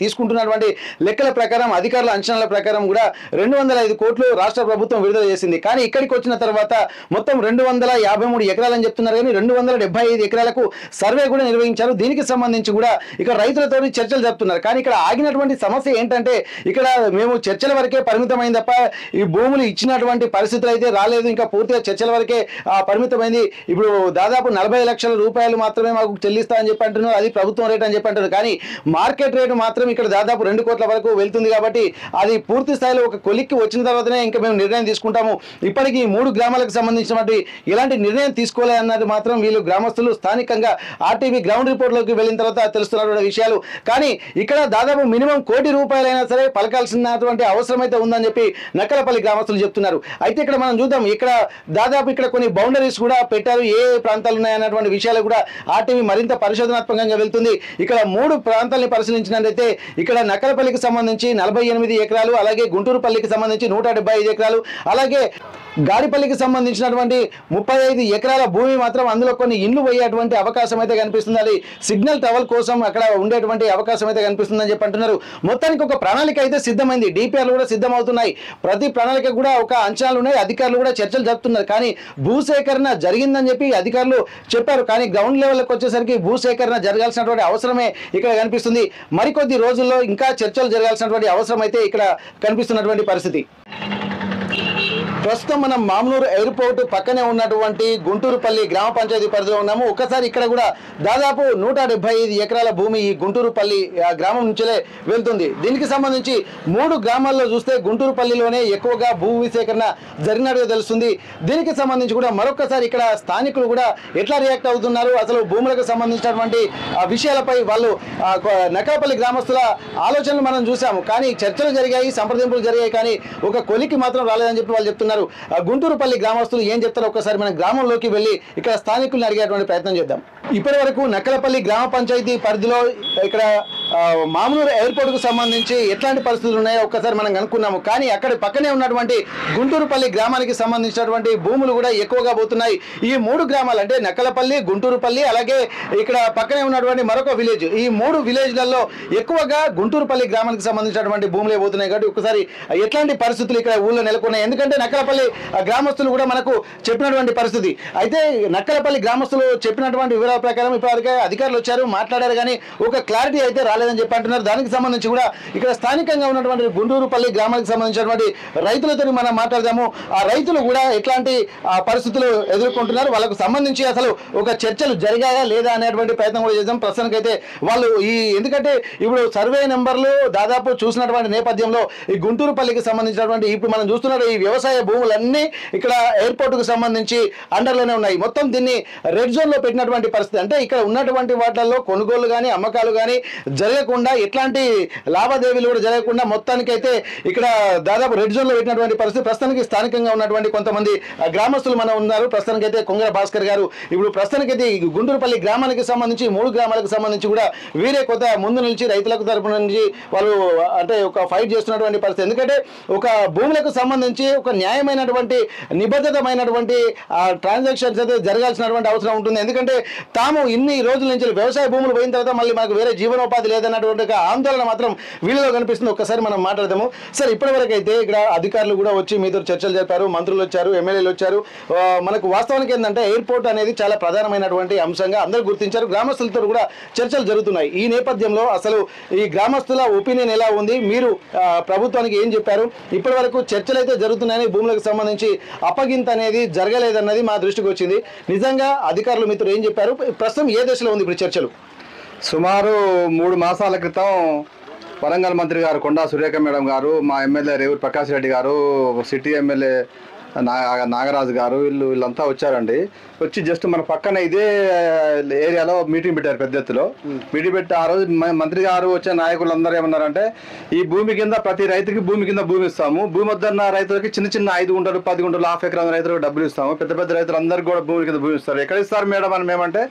తీసుకుంటున్నటువంటి లెక్కల ప్రకారం అధికారుల అంచనాల ప్రకారం కూడా 205 కోట్లు రాష్ట్ర ప్రభుత్వం విడుదల చేసింది. కానీ ఇక్కడికి వచ్చిన తర్వాత మొత్తం 253 ఎకరాలని చెప్తున్నారు, కానీ 275 ఎకరాలకు సర్వే కూడా నిర్వహించారు. దీనికి సంబంధించి కూడా ఇక్కడ రైతులతో చర్చలు జరుపుతున్నారు. కానీ ఇక్కడ ఆగినటువంటి సమస్య ఏంటంటే ఇక్కడ మేము చర్చల వరకే పరిమితమైంది తప్ప ఈ భూములు ఇచ్చినటువంటి పరిస్థితులు అయితే రాలేదు, ఇంకా పూర్తిగా చర్చల వరకే పరిమితమైంది. ఇప్పుడు దాదాపు 40 లక్షల రూపాయలు మాత్రమే మాకు చెల్లిస్తా అని చెప్పి అంటున్నారు. అది ప్రభుత్వం రేట్ అని చెప్పి అంటారు. కానీ మార్కెట్ రేటు మాత్రం ఇక్కడ దాదాపు 2 కోట్ల వరకు వెళ్తుంది. కాబట్టి అది పూర్తి స్థాయిలో ఒక కొలిక్కి వచ్చిన తర్వాతనే ఇంకా మేము నిర్ణయం తీసుకుంటాము. ఇప్పటికీ 3 గ్రామాలకు సంబంధించినటువంటి ఎలాంటి నిర్ణయం తీసుకోలే అన్నది మాత్రం వీళ్ళు గ్రామస్తులు స్థానికంగా ఆర్టీవీ గ్రౌండ్ రిపోర్ట్లోకి వెళ్ళిన తర్వాత తెలుస్తున్నటువంటి విషయాలు. కానీ ఇక్కడ దాదాపు మినిమం ₹1 కోటి సరే పలకాల్సినటువంటి అవసరం అయితే ఉందని చెప్పి నక్కలపల్లి గ్రామస్తులు చెప్తున్నారు. అయితే ఇక్కడ మనం చూద్దాం, ఇక్కడ దాదాపు ఇక్కడ కొన్ని బౌండరీస్ కూడా పెట్టారు. ఏ ప్రాంతాలు ఉన్నాయన్నటువంటి విషయాలు కూడా ఆర్టీవీ మరింత పరిశోధనాత్మకంగా వెళ్తుంది. ఇక్కడ 3 ప్రాంతాలని పరిశీలించినట్లయితే ఇక్కడ నక్కలపల్లికి సంబంధించి 48 ఎకరాలు, అలాగే గుంటూరుపల్లికి సంబంధించి 175 ఎకరాలు, అలాగే గాడిపల్లికి సంబంధించినటువంటి 35 ఎకరాల భూమి మాత్రం అందులో కొన్ని ఇండ్లు పోయేటువంటి అవకాశం అయితే కనిపిస్తుంది. అది సిగ్నల్ టవర్ కోసం అక్కడ ఉండేటువంటి అవకాశం అయితే కనిపిస్తుందని చెప్పి అంటున్నారు. మొత్తానికి ఒక ప్రణాళిక అయితే సిద్ధమైంది. డిపిఆర్లు కూడా సిద్ధమవుతున్నాయి. ప్రతి ప్రణాళిక కూడా ఒక అంచనాలు ఉన్నాయి. అధికారులు కూడా చర్చలు జరుపుతున్నారు. కానీ భూసేకరణ జరిగిందని చెప్పి అధికారులు చెప్పారు. కానీ గ్రౌండ్ లెవెల్కి వచ్చేసరికి భూసేకరణ జరగాల్సినటువంటి అవసరమే ఇక్కడ కనిపిస్తుంది. మరికొద్ది రోజుల్లో ఇంకా చర్చలు జరగాల్సినటువంటి అవసరం అయితే ఇక్కడ కనిపిస్తున్నటువంటి పరిస్థితి. ప్రస్తుతం మనం మామ్నూరు ఎయిర్పోర్ట్ పక్కనే ఉన్నటువంటి గుంటూరుపల్లి గ్రామ పంచాయతీ పరిధిలో ఉన్నాము. ఒక్కసారి ఇక్కడ కూడా దాదాపు 175 ఎకరాల భూమి ఈ గుంటూరుపల్లి గ్రామం నుంచే వెళ్తుంది. దీనికి సంబంధించి 3 గ్రామాల్లో చూస్తే గుంటూరుపల్లిలోనే ఎక్కువగా భూమి సేకరణ జరిగినట్టుగా తెలుస్తుంది. దీనికి సంబంధించి కూడా మరొకసారి ఇక్కడ స్థానికులు కూడా ఎట్లా రియాక్ట్ అవుతున్నారు, అసలు భూములకు సంబంధించినటువంటి విషయాలపై వాళ్ళు నక్కలపల్లి గ్రామస్తుల ఆలోచనలు మనం చూసాము. కానీ చర్చలు జరిగాయి, సంప్రదింపులు జరిగాయి, కానీ ఒక కొలికి మాత్రం రాలేదని చెప్పి వాళ్ళు చెప్తున్నారు. గుంటూరుపల్లి గ్రామస్తులు ఏం చెప్తారో ఒకసారి మన గ్రామంలోకి వెళ్ళి ఇక్కడ స్థానికులను అడిగేటువంటి ప్రయత్నం చేద్దాం. ఇప్పటి వరకు నక్కలపల్లి గ్రామ పంచాయతీ పరిధిలో ఇక్కడ మామ్నూరు ఎయిర్పోర్ట్ కు సంబంధించి ఎట్లాంటి పరిస్థితులు ఉన్నాయో ఒక్కసారి మనం కనుక్కున్నాము. కానీ అక్కడ పక్కనే ఉన్నటువంటి గుంటూరుపల్లి గ్రామానికి సంబంధించినటువంటి భూములు కూడా ఎక్కువగా పోతున్నాయి. ఈ 3 గ్రామాలు అంటే నక్కలపల్లి, గుంటూరుపల్లి, అలాగే ఇక్కడ పక్కనే ఉన్నటువంటి మరొక విలేజ్, ఈ 3 విలేజ్లలో ఎక్కువగా గుంటూరుపల్లి గ్రామానికి సంబంధించినటువంటి భూములే పోతున్నాయి. కాబట్టి ఒకసారి ఎట్లాంటి పరిస్థితులు ఇక్కడ ఊళ్ళో నెలకొన్నాయి, ఎందుకంటే నక్కలపల్లి గ్రామస్తులు కూడా మనకు చెప్పినటువంటి పరిస్థితి. అయితే నక్కలపల్లి గ్రామస్తులు చెప్పినటువంటి వివరాల ప్రకారం ఇప్పటివరకు అధికారులు వచ్చారు, మాట్లాడారు, కానీ ఒక క్లారిటీ అయితే రాలేదని చెప్పి అంటున్నారు. దానికి సంబంధించి కూడా ఇక్కడ స్థానికంగా ఉన్నటువంటి గుంటూరుపల్లి గ్రామానికి సంబంధించినటువంటి రైతులతో మనం మాట్లాడదాము. ఆ రైతులు కూడా ఎట్లాంటి పరిస్థితులు ఎదుర్కొంటున్నారు, వాళ్ళకు సంబంధించి అసలు ఒక చర్చలు జరిగాయా లేదా అనేటువంటి ప్రయత్నం కూడా చేద్దాం. ప్రస్తుతానికైతే వాళ్ళు ఎందుకంటే ఇప్పుడు సర్వే నెంబర్లు దాదాపు చూసినటువంటి నేపథ్యంలో ఈ గుంటూరుపల్లికి సంబంధించినటువంటి ఇప్పుడు మనం చూస్తున్న ఈ వ్యవసాయ భూములన్నీ ఇక్కడ ఎయిర్పోర్ట్ కు సంబంధించి అండర్లోనే ఉన్నాయి. మొత్తం దీన్ని రెడ్ జోన్ లో పెట్టినటువంటి పరిస్థితి. అంటే ఇక్కడ ఉన్నటువంటి వాటిల్లో కొనుగోలు కానీ అమ్మకాలు కానీ జరగకుండా, ఎట్లాంటి లావాదేవీలు కూడా జరగకుండా మొత్తానికైతే ఇక్కడ దాదాపు రెడ్ జోన్ లో పెట్టినటువంటి పరిస్థితి. ప్రస్తుతానికి స్థానికంగా ఉన్నటువంటి కొంతమంది గ్రామస్తులు మనం ఉన్నారు. ప్రస్తుతానికైతే కొంగర భాస్కర్ గారు ఇప్పుడు ప్రస్తుతానికైతే గుంటూరుపల్లి గ్రామానికి సంబంధించి 3 గ్రామాలకు సంబంధించి కూడా వీరే కొత్త ముందు నిలిచి రైతులకు తరపు నుంచి వాళ్ళు అంటే ఒక ఫైట్ చేస్తున్నటువంటి పరిస్థితి. ఎందుకంటే ఒక భూములకు సంబంధించి ఒక న్యాయమైనటువంటి నిబద్ధతమైనటువంటి ట్రాన్సాక్షన్స్ అయితే జరగాల్సినటువంటి అవసరం ఉంటుంది. ఎందుకంటే తాము ఇన్ని రోజుల నుంచి వ్యవసాయ భూములు పోయిన తర్వాత మళ్ళీ మనకు వేరే జీవనోపాధి లేదన్నటువంటి ఆందోళన మాత్రం వీళ్ళలో కనిపిస్తుంది. ఒక్కసారి మనం మాట్లాడదాము. సార్, ఇప్పటివరకు అయితే ఇక్కడ అధికారులు కూడా వచ్చి మీతో చర్చలు జరిపారు, మంత్రులు వచ్చారు, ఎమ్మెల్యేలు వచ్చారు. మనకు వాస్తవానికి ఏంటంటే ఎయిర్పోర్ట్ అనేది చాలా ప్రధానమైనటువంటి అంశంగా అందరూ గుర్తించారు. గ్రామస్తులతో కూడా చర్చలు జరుగుతున్నాయి. ఈ నేపథ్యంలో అసలు ఈ గ్రామస్తుల ఒపీనియన్ ఎలా ఉంది, మీరు ప్రభుత్వానికి ఏం చెప్పారు, ఇప్పటి వరకు చర్చలు అయితే జరుగుతున్నాయని, భూములకు సంబంధించి అప్పగింత అనేది జరగలేదన్నది మా దృష్టికి వచ్చింది. నిజంగా అధికారులు మీతో ఏం చెప్పారు, ప్రస్తుతం ఏ దశలో ఉంది ఇప్పుడు చర్చలు? సుమారు 3 మాసాల క్రితం వరంగల్ మంత్రి గారు కొండా సురేఖ మేడం గారు, మా ఎమ్మెల్యే రేవూరు ప్రకాష్ రెడ్డి గారు, సిటీ ఎమ్మెల్యే నాగరాజు గారు వీళ్ళంతా వచ్చారండి. వచ్చి జస్ట్ మన పక్కన ఇదే ఏరియాలో మీటింగ్ పెట్టారు, పెద్ద ఎత్తులో మీటింగ్ పెట్టి ఆ రోజు మంత్రి గారు వచ్చే నాయకులందరూ ఏమన్నారంటే, ఈ భూమి కింద ప్రతి రైతుకి భూమి కింద భూమి ఇస్తాము, భూమి వద్దన్న రైతులకి చిన్న 5 గుంటలు 10 గుంటలు ½ ఎకరం రైతులకు డబ్బులు ఇస్తాము, పెద్ద పెద్ద రైతులందరికీ కూడా భూమి కింద భూమి ఇస్తారు. ఎక్కడ ఇస్తారు మేడం అని మేమంటే,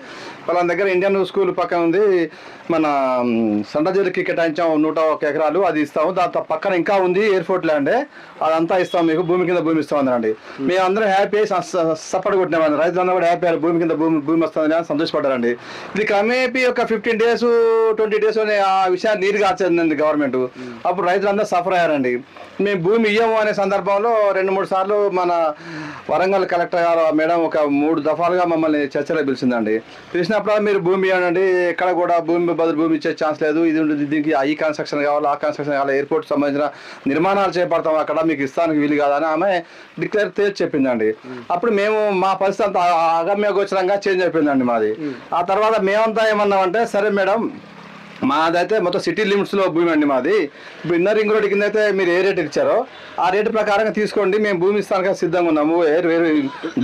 వాళ్ళ దగ్గర ఇండియన్ స్కూల్ పక్కన ఉంది, మన సండజీలకి కేటాయించాం 101 ఎకరాలు, అది ఇస్తాము, దాంతో పక్కన ఇంకా ఉంది ఎయిర్పోర్ట్ ల్యాండ్, అదంతా ఇస్తాం మీకు, భూమి కింద భూమి ఇస్తాం అన్నారండి. మేము అందరం హ్యాపీ అయ్యి సపోర్ట్ కొట్టినామండి. రైతులందరూ కూడా హ్యాపీ అయ్యారు, భూమి కింద భూమి వస్తుందని సంతోషపడ్డారండి. ఇది క్రమేపీ ఒక 15 days 20 days అనే ఆ విషయాన్ని నీరుగా ఆచరించింది గవర్నమెంట్. అప్పుడు రైతులందరూ సఫర్ అయ్యారండి. మేము భూమి ఇయ్యము అనే సందర్భంలో 2-3 సార్లు మన వరంగల్ కలెక్టర్ గారు మేడం ఒక 3 దఫాలుగా మమ్మల్ని చర్చలో పిలిచిందండి. పిలిచినప్పుడు మీరు భూమి ఇవ్వండి, ఎక్కడ కూడా భూమి బదులు భూమి ఇచ్చే ఛాన్స్ లేదు, ఇది ఉంటుంది, దీనికి ఈ కన్స్ట్రక్షన్ కావాలి, ఆ కన్స్ట్రక్షన్ కావాలి, ఎయిర్పోర్ట్ సంబంధించిన నిర్మాణాలు చేపడతాం, అక్కడ మీకు ఇస్తానికి వీలు కాదని ఆమె పేరు తేల్చి చెప్పిందండి. అప్పుడు మేము మా పరిస్థితి అంతా అగమ్య గోచరంగా చేంజ్ అయిపోయిందండి మాది. ఆ తర్వాత మేమంతా ఏమన్నామంటే సరే మేడం మాదైతే మొత్తం సిటీ లిమిట్స్లో భూమి అండి మాది. ఇప్పుడు ఇన్నర్ రింగ్ రోడ్ కింద అయితే మీరు ఏ రేట్ ఇచ్చారో ఆ రేటు ప్రకారంగా తీసుకోండి, మేము భూమి ఇస్తానికి సిద్ధంగా ఉన్నాము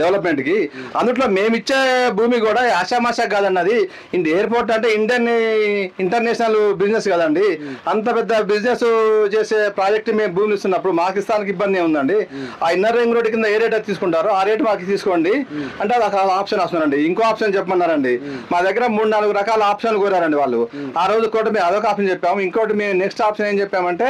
డెవలప్మెంట్కి. అందుట్లో మేము ఇచ్చే భూమి కూడా ఆషామాషా కాదండి. అది ఎయిర్పోర్ట్ అంటే ఇంటర్నేషనల్ బిజినెస్ కదండి. అంత పెద్ద బిజినెస్ చేసే ప్రాజెక్ట్ మేము భూమి ఇస్తున్నప్పుడు మాకు ఇస్తానికి ఇబ్బంది ఉందండి. ఆ ఇన్నర్ రింగ్ రోడ్ కింద ఏ రేట్ అయితే తీసుకుంటారో ఆ రేటు మాకు తీసుకోండి అంటే అది ఒక ఆప్షన్ వస్తుందండి. ఇంకో ఆప్షన్ చెప్పమన్నారండి. మా దగ్గర 3-4 రకాల ఆప్షన్లు కోరారండి వాళ్ళు. ఆ రోజు కూడా మేము అదొక ఆప్షన్ చెప్పాము. ఇంకోటి మేము నెక్స్ట్ ఆప్షన్ ఏం చెప్పామంటే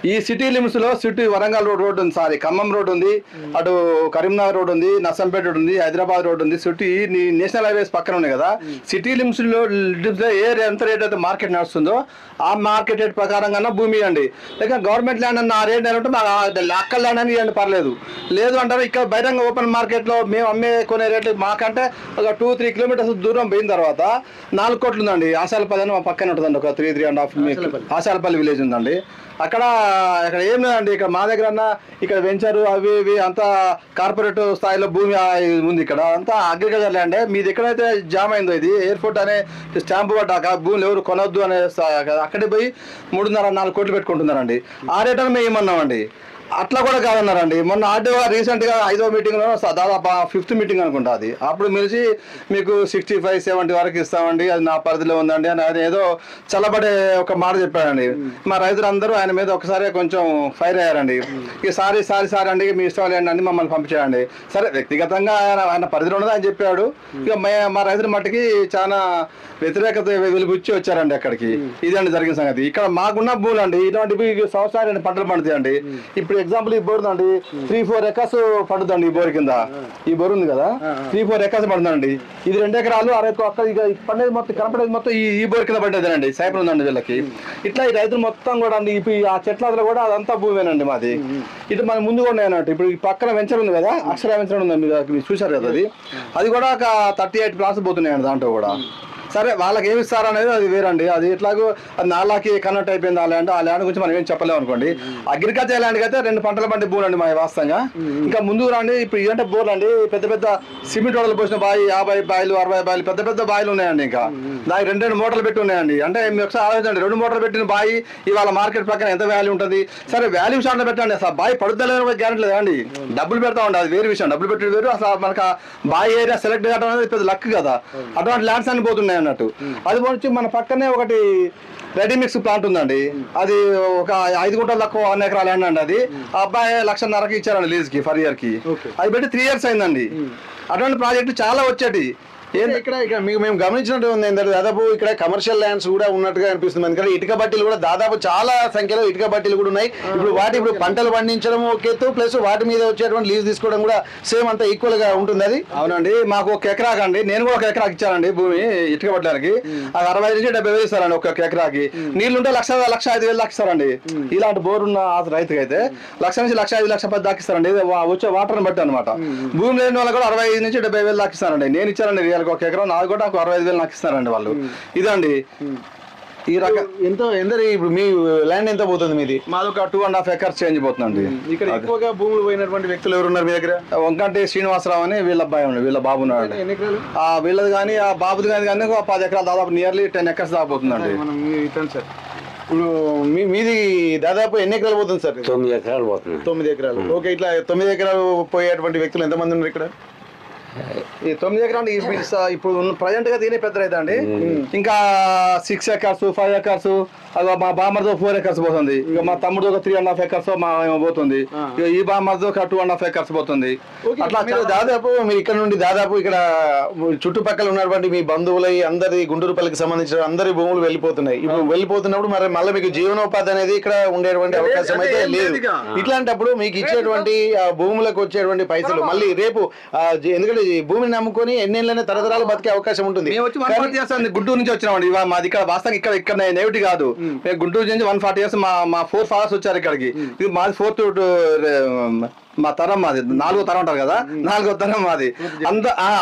ఈ సిటీ లిమిట్స్ లో సిటీ వరంగల్ రోడ్ ఉంది, సారీ ఖమ్మం రోడ్ ఉంది, అటు కరీంనగర్ రోడ్ ఉంది, నర్సంపేట రోడ్ ఉంది, హైదరాబాద్ రోడ్ ఉంది, సిటీ నేషనల్ హైవేస్ పక్కన ఉన్నాయి కదా. సిటీ లిమిట్స్ లో ఎంత రేట్ అయితే మార్కెట్ నడుస్తుందో ఆ మార్కెట్ రేట్ ప్రకారంగా భూమి ఇవ్వండి. లేక గవర్నమెంట్ ల్యాండ్ అన్న ఆ రేట్ అంటే అక్కడ ల్యాండ్ అని ఇవ్వండి, పర్లేదు. లేదు అంటారు ఇక్కడ బహిరంగ ఓపెన్ మార్కెట్ లో మేము అమ్మే కొనే రేట్లు మాకంటే ఒక 2-3 కిలోమీటర్స్ దూరం పోయిన తర్వాత 4 కోట్లు ఉందండి. ఆశాలపల్లి అని మా పక్కన ఉంటుందండి, ఒక 3-3.5 ఆశాలపల్లి విలేజ్ ఉందండి. అక్కడ ఏం లేదండి. ఇక్కడ మా దగ్గర అన్న ఇక్కడ వెంచరు అవి ఇవి అంతా కార్పొరేట్ స్థాయిలో భూమి ఉంది. ఇక్కడ అంతా అగ్రికల్చర్ ల్యాండ్. మీది ఎక్కడైతే జామ్ అయిందో ఇది ఎయిర్పోర్ట్ అనే స్టాంపు పడ్డాక భూములు ఎవరు కొనొద్దు అనే అక్కడికి పోయి 3.5-4 కోట్లు పెట్టుకుంటున్నారండి. ఆ రేట్ అని మేము ఏమన్నామండి. అట్లా కూడా కాదన్నారండి. మొన్న ఆర్డీఓ రీసెంట్గా 5వ మీటింగ్లో దాదాపు 5th మీటింగ్ అనుకుంటా అది. అప్పుడు మిలిచి మీకు 65-70 వరకు ఇస్తామండి, అది నా పరిధిలో ఉందండి అని ఆయన ఏదో చల్లబడే ఒక మాట చెప్పాడండి. మా రైతులందరూ ఆయన మీద ఒకసారి కొంచెం ఫైర్ అయ్యారండి. ఇక సారీ అండి మీ ఇష్టం ఏంటండి మమ్మల్ని పంపించాడండి. సరే వ్యక్తిగతంగా ఆయన పరిధిలో ఉన్నది ఆయన చెప్పాడు. ఇక మా రైతుల మట్టుకి చాలా వ్యతిరేకత వెలుగుచ్చి వచ్చారండి అక్కడికి. ఇదండి జరిగిన సంగతి. ఇక్కడ మాకున్న భూములు అండి ఇలాంటి సంవత్సరాలు పంటలు పండుతాయండి. ఇప్పుడు ఎగ్జాంపుల్ ఈ బోర్ అండి 3-4 ఎకర్స్ పడుతుందండి. ఈ బోర్ కింద ఈ బోర్ ఉంది కదా 3-4 ఎకర్స్ పడుతుందండి. ఇది 2 ఎకరాలు అక్కడ ఇక పండేది మొత్తం కనపడేది మొత్తం ఈ బోర్ కింద పడ్డదేనండి. సైపర్ ఉందండి వీళ్ళకి. ఇట్లా ఈ రైతులు మొత్తం కూడా అండి ఇప్పుడు ఆ చెట్ల కూడా అదంతా భూమేనండి మాది. ఇటు మన ముందు కూడా అన్నట్టు ఇప్పుడు ఈ పక్కన వెంచర్ ఉంది కదా, అక్షర వెంచర్ ఉందండి, మీరు చూసారు కదా. అది కూడా ఒక 38 ప్లాట్స్ పోతున్నాయండి దాంట్లో కూడా. సరే వాళ్ళకి ఏమి ఇస్తారు అనేది అది వేరండి. అది ఎట్లాగో అది నాలాకి కన్వర్ట్ అయిపోయింది ఆ ల్యాండ్. ఆ ల్యాండ్ గురించి మనం ఏం చెప్పలేము అనుకోండి. అగ్రికల్చర్ ల్యాండ్కి అయితే 2 పంటల పండి బోర్లు అండి మా వాస్తవంగా. ఇంకా ముందు రండి ఇప్పుడు ఇదంటే బోర్లు అండి పెద్ద సిమెంట్ రోడ్లు పోసిన బావి 50 బాయిలు 60 బాయిలు పెద్ద బాయిలు ఉన్నాయండి. ఇంకా దానికి 2 మోటార్లు పెట్టి ఉన్నాయండి. అంటే మీరు ఒకసారి ఆలోచించండి, 2 మోటార్లు పెట్టిన బావి ఇవాళ మార్కెట్ ప్రకారం ఎంత వాల్యూ ఉంటుంది. సరే వాల్యూ షార్ట్లో పెట్టండి. అసలు బావి పడుదల గ్యారెంటీ లేదండి. డబ్బులు పెడతా ఉండే అది వేరే విషయం. డబ్బులు పెట్టి వేరు. అసలు మనకు బావి ఏరియా సెలెక్ట్ చేయడం అనేది పెద్ద లక్ కదా. అటువంటి ల్యాండ్స్ అన్ని పోతున్నాయి అన్నట్టు. అది వచ్చి మన పక్కనే ఒకటి రెడీమిక్స్ ప్లాంట్ ఉందండి. అది ఒక 5 గుంటలు తక్కువ 1 ఎకరా ల్యాండ్ అండి. అది ఆ అబ్బాయి 1,50,000 ఇచ్చారండి లీజ్ కి ఫర్ ఇయర్ కి. అది పెట్టి 3 years అయిందండి. అటువంటి ప్రాజెక్టు చాలా వచ్చేటి. ఇక్కడ మేము గమనించినట్టు ఉంది ఏంటంటే దాదాపు ఇక్కడ కమర్షియల్ ల్యాండ్స్ కూడా ఉన్నట్టుగా అనిపిస్తుంది. ఎందుకంటే ఇటుక బట్టీలు కూడా దాదాపు చాలా సంఖ్యలో ఇటుక బట్టీలు కూడా ఉన్నాయి. ఇప్పుడు పంటలు పండించడం ఒక ఎత్తు, ప్లస్ వాటి మీద వచ్చేటువంటి లీజ్ తీసుకోవడం కూడా సేమ్ అంతా ఈక్వల్ గా ఉంటుంది. అది అవునండి. మాకు 1 ఎకరాకి అండి, నేను కూడా 1 ఎకరాకి ఇచ్చానండి భూమి ఇటుక పట్టడానికి. అది 60 నుంచి 70 ఇస్తారండి 1 ఎకరాకి. నీళ్లు ఉంటే 1,05,000 దాకా ఇస్తారండి. ఇలాంటి బోర్ ఉన్న రైతుకి అయితే 1,00,000 నుంచి 1,05,000 1,10,000 దాకా ఇస్తారండి. వచ్చే వాటర్ బట్టి అనమాట. భూమి లేని వాళ్ళకి కూడా 65 నుంచి 70,000 దాకా ఇస్తారండి. నేను ఇచ్చానండి 1 ఎకరం, నాకు కూడా 65,000 నాకు ఇస్తారండి వాళ్ళు. ఇదండి ఈ రకం. ఇప్పుడు మీ ల్యాండ్ ఎంత పోతుంది మీది? మాది ఒక 2.5 acres చేంజ్ పోతుందండి. ఇక్కడ ఎక్కువగా భూములు పోయినటువంటి వ్యక్తులు ఎవరున్నారు మీ దగ్గర? వంకంటి శ్రీనివాసరావు అని వీళ్ళ అబ్బాయి ఉన్నాడు, వీళ్ళ బాబు ఉన్నాడు. వీళ్ళది కానీ ఆ బాబుది కానీ 10 ఎకరాలు దాదాపు నియర్లీ 10 acres దాకా పోతుందండి. ఇప్పుడు మీది దాదాపు ఎన్ని ఎకరాలు పోతుంది సార్? 9 ఎకరాలు పోతుంది. 9 ఎకరాలు. ఓకే, ఇట్లా 9 ఎకరాలు పోయేటువంటి వ్యక్తులు ఎంతమంది ఉన్నారు ఇక్కడ? ఈ 9 ఎకరాలు ఇప్పుడు ప్రజెంట్ గా దీనే పెద్ద రైతు అండి. ఇంకా 6 acres 5 acres మా బామర్దో 4 acres పోతుంది. ఇక మా తమ్ముడు ఒక 3.5 acres మా పోతుంది. ఇక ఈ బామర్దో ఒక 2.5 acres పోతుంది. అట్లా దాదాపు మీరు ఇక్కడ నుండి దాదాపు ఇక్కడ చుట్టుపక్కల ఉన్నటువంటి మీ బంధువుల అందరి గుంటూరుపల్లికి సంబంధించిన అందరి భూములు వెళ్ళిపోతున్నాయి. ఇప్పుడు వెళ్ళిపోతున్నప్పుడు మరి మళ్ళీ మీకు జీవనోపాధి అనేది ఇక్కడ ఉండేటువంటి అవకాశం అయితే లేదు. ఇట్లాంటప్పుడు మీకు ఇచ్చేటువంటి భూములకు వచ్చేటువంటి పైసలు మళ్ళీ రేపు ఎందుకంటే భూమిని నమ్ముకొని ఎన్నేళ్ళనే తరతరాలు బతికే అవకాశం ఉంటుంది. గుంటూరు నుంచి వచ్చినామండి. మాది ఇక్కడ వాస్తవం ఇక్కడ నేవిటి కాదు. మేము గుంటూరు నుంచి 140 years మా 4 fathers వచ్చారు ఇక్కడికి. ఇది మాది 4th మా తరం మాది 4వ తరం అంటారు కదా, 4వ తరం మాది.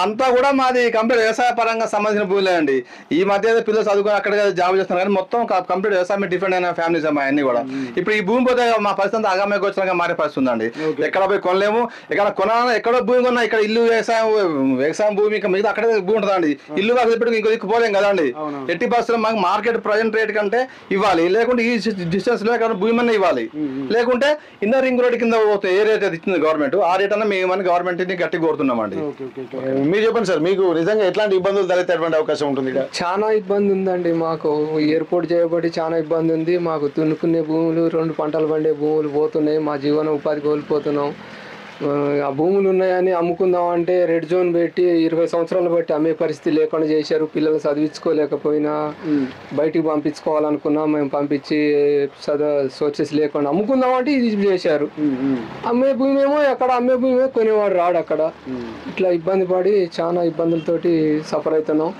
అంతా కూడా మాది కంప్లీట్ వ్యవసాయ పరంగా సంబంధించిన భూములే అండి. ఈ మధ్య పిల్లలు చదువుకొని అక్కడ జాబ్ చేస్తున్నారు కానీ మొత్తం కంప్లీట్ వ్యవసాయం డిపెండ్ అయిన ఫ్యామిలీస్ మా అన్ని కూడా. ఇప్పుడు ఈ భూమి పోతే మా పరిస్థితి అగామే గోచరంగా మారే పరిస్థితి ఉందండి. ఎక్కడ పోయి కొనలేము, ఎక్కడో భూమి కొన్నా ఇక్కడ ఇల్లు వ్యవసాయం భూమి ఇంకా మిగతా అక్కడే భూమి ఉంటుందండి. ఇల్లు మాకు చెప్పి ఇంకో దిక్కు పోలేం కదండి. ఎట్టి పరిస్థితుల్లో మాకు మార్కెట్ ప్రజెంట్ రేట్ కంటే ఇవ్వాలి, లేకుంటే ఈ డిస్టెన్స్ లో భూమి అన్న ఇవ్వాలి, లేకుంటే ఇన్నర్ రింగ్ రోడ్ కింద ఏ రేట్ ఇచ్చింది గవర్నమెంట్ ఆ రేట్ అన్న మేము గవర్నమెంట్ ని గట్టి కోరుతున్నామండి. మీరు చెప్పండి సార్, మీకు నిజంగా ఎట్లాంటి ఇబ్బందులు తలెత్తేటువంటి అవకాశం ఉంటుంది? చాలా ఇబ్బంది ఉందండి. మాకు ఎయిర్పోర్ట్ చేయబట్టి చాలా ఇబ్బంది ఉంది. మాకు దున్నుకునే భూములు, 2 పంటలు పండే భూములు పోతున్నాయి. మా జీవన ఉపాధి కోల్పోతున్నాం. ఆ భూములు ఉన్నాయని అమ్ముకుందాం అంటే రెడ్ జోన్ పెట్టి 20 సంవత్సరాలు బట్టి అమ్మే పరిస్థితి లేకుండా చేశారు. పిల్లలు చదివించుకోలేకపోయినా బయటికి పంపించుకోవాలనుకున్నా మేము పంపించి సోర్సెస్ లేకుండా అమ్ముకుందాం అంటే ఇది చేశారు. అమ్మే భూమి ఏమో ఎక్కడ అమ్మే భూమి కొనేవాడు రాడు అక్కడ. ఇట్లా ఇబ్బంది పడి చాలా ఇబ్బందులతోటి సఫర్ అవుతున్నాం.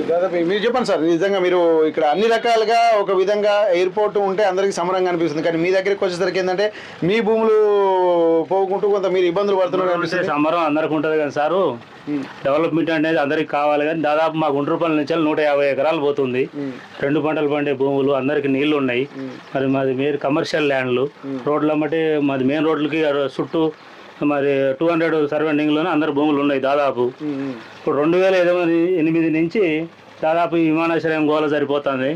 దాదాపు మీరు చెప్పండి సార్, నిజంగా మీరు ఇక్కడ అన్ని రకాలుగా ఒక విధంగా ఎయిర్పోర్ట్ ఉంటే అందరికి సమరంగా అనిపిస్తుంది, కానీ మీ దగ్గరికి వచ్చేసరికి ఏంటంటే మీ భూములు పోకుంటూ కొంత మీరు ఇబ్బందులు పడుతున్నారు. సమరం అందరికి ఉంటుంది కదా సారు, డెవలప్మెంట్ అనేది అందరికి కావాలి. కానీ దాదాపు మా గుండ్రపల్లి నుంచి 150 ఎకరాలు పోతుంది. 2 పంటలు పండే భూములు, అందరికి నీళ్లు ఉన్నాయి. మరి మాది మీరు కమర్షియల్ ల్యాండ్లు, రోడ్ల మట్టి మాది మెయిన్ రోడ్లకి చుట్టూ మరి 200 సర్వెండింగ్లోనే అందరు భూములు ఉన్నాయి దాదాపు. ఇప్పుడు 2008 నుంచి దాదాపు ఈ విమానాశ్రయం గోల సరిపోతుంది.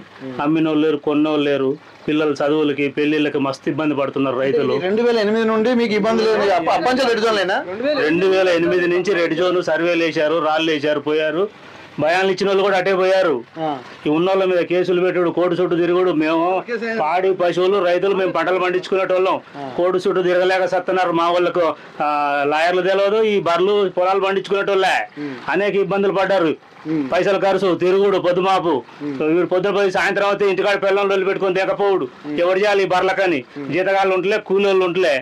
అమ్మినోళ్ళు లేరు, కొన్నోళ్ళు లేరు. పిల్లల చదువులకి పెళ్లిళ్ళకి మస్తు ఇబ్బంది పడుతున్నారు రైతులు. 2008 నుండి మీకు ఇబ్బందులు 2008 నుంచి రెడ్ జోన్ సర్వేలు వేశారు, రాళ్ళు వేశారు, పోయారు. భయాలు ఇచ్చిన వాళ్ళు కూడా అటే పోయారు. ఈ ఉన్నోళ్ళ మీద కేసులు పెట్టుడు, కోర్టు చుట్టూ తిరుగుడు. మేము పాడి పశువులు రైతులు మేము పంటలు పండించుకునేటోళ్ళం. కోర్టు చుట్టూ తిరగలేక సత్తున్నారు. మా వాళ్ళకు లాయర్లు తెలియదు, ఈ బర్రెలు పొలాలు పండించుకునేటోళ్ళే అనేక ఇబ్బందులు పడ్డారు. పైసలు ఖర్చు, తిరుగుడు, పొద్దుమాపు. వీడు పొద్దున పోయి సాయంత్రం అయితే ఇంటికాడ పిల్లలు వదిలి పెట్టుకుని దిగపోవుడు. ఎవరు చేయాలి ఈ బర్రెలకని? జీతగాళ్ళు ఉంటలే, కూలీళ్ళు ఉంటలే.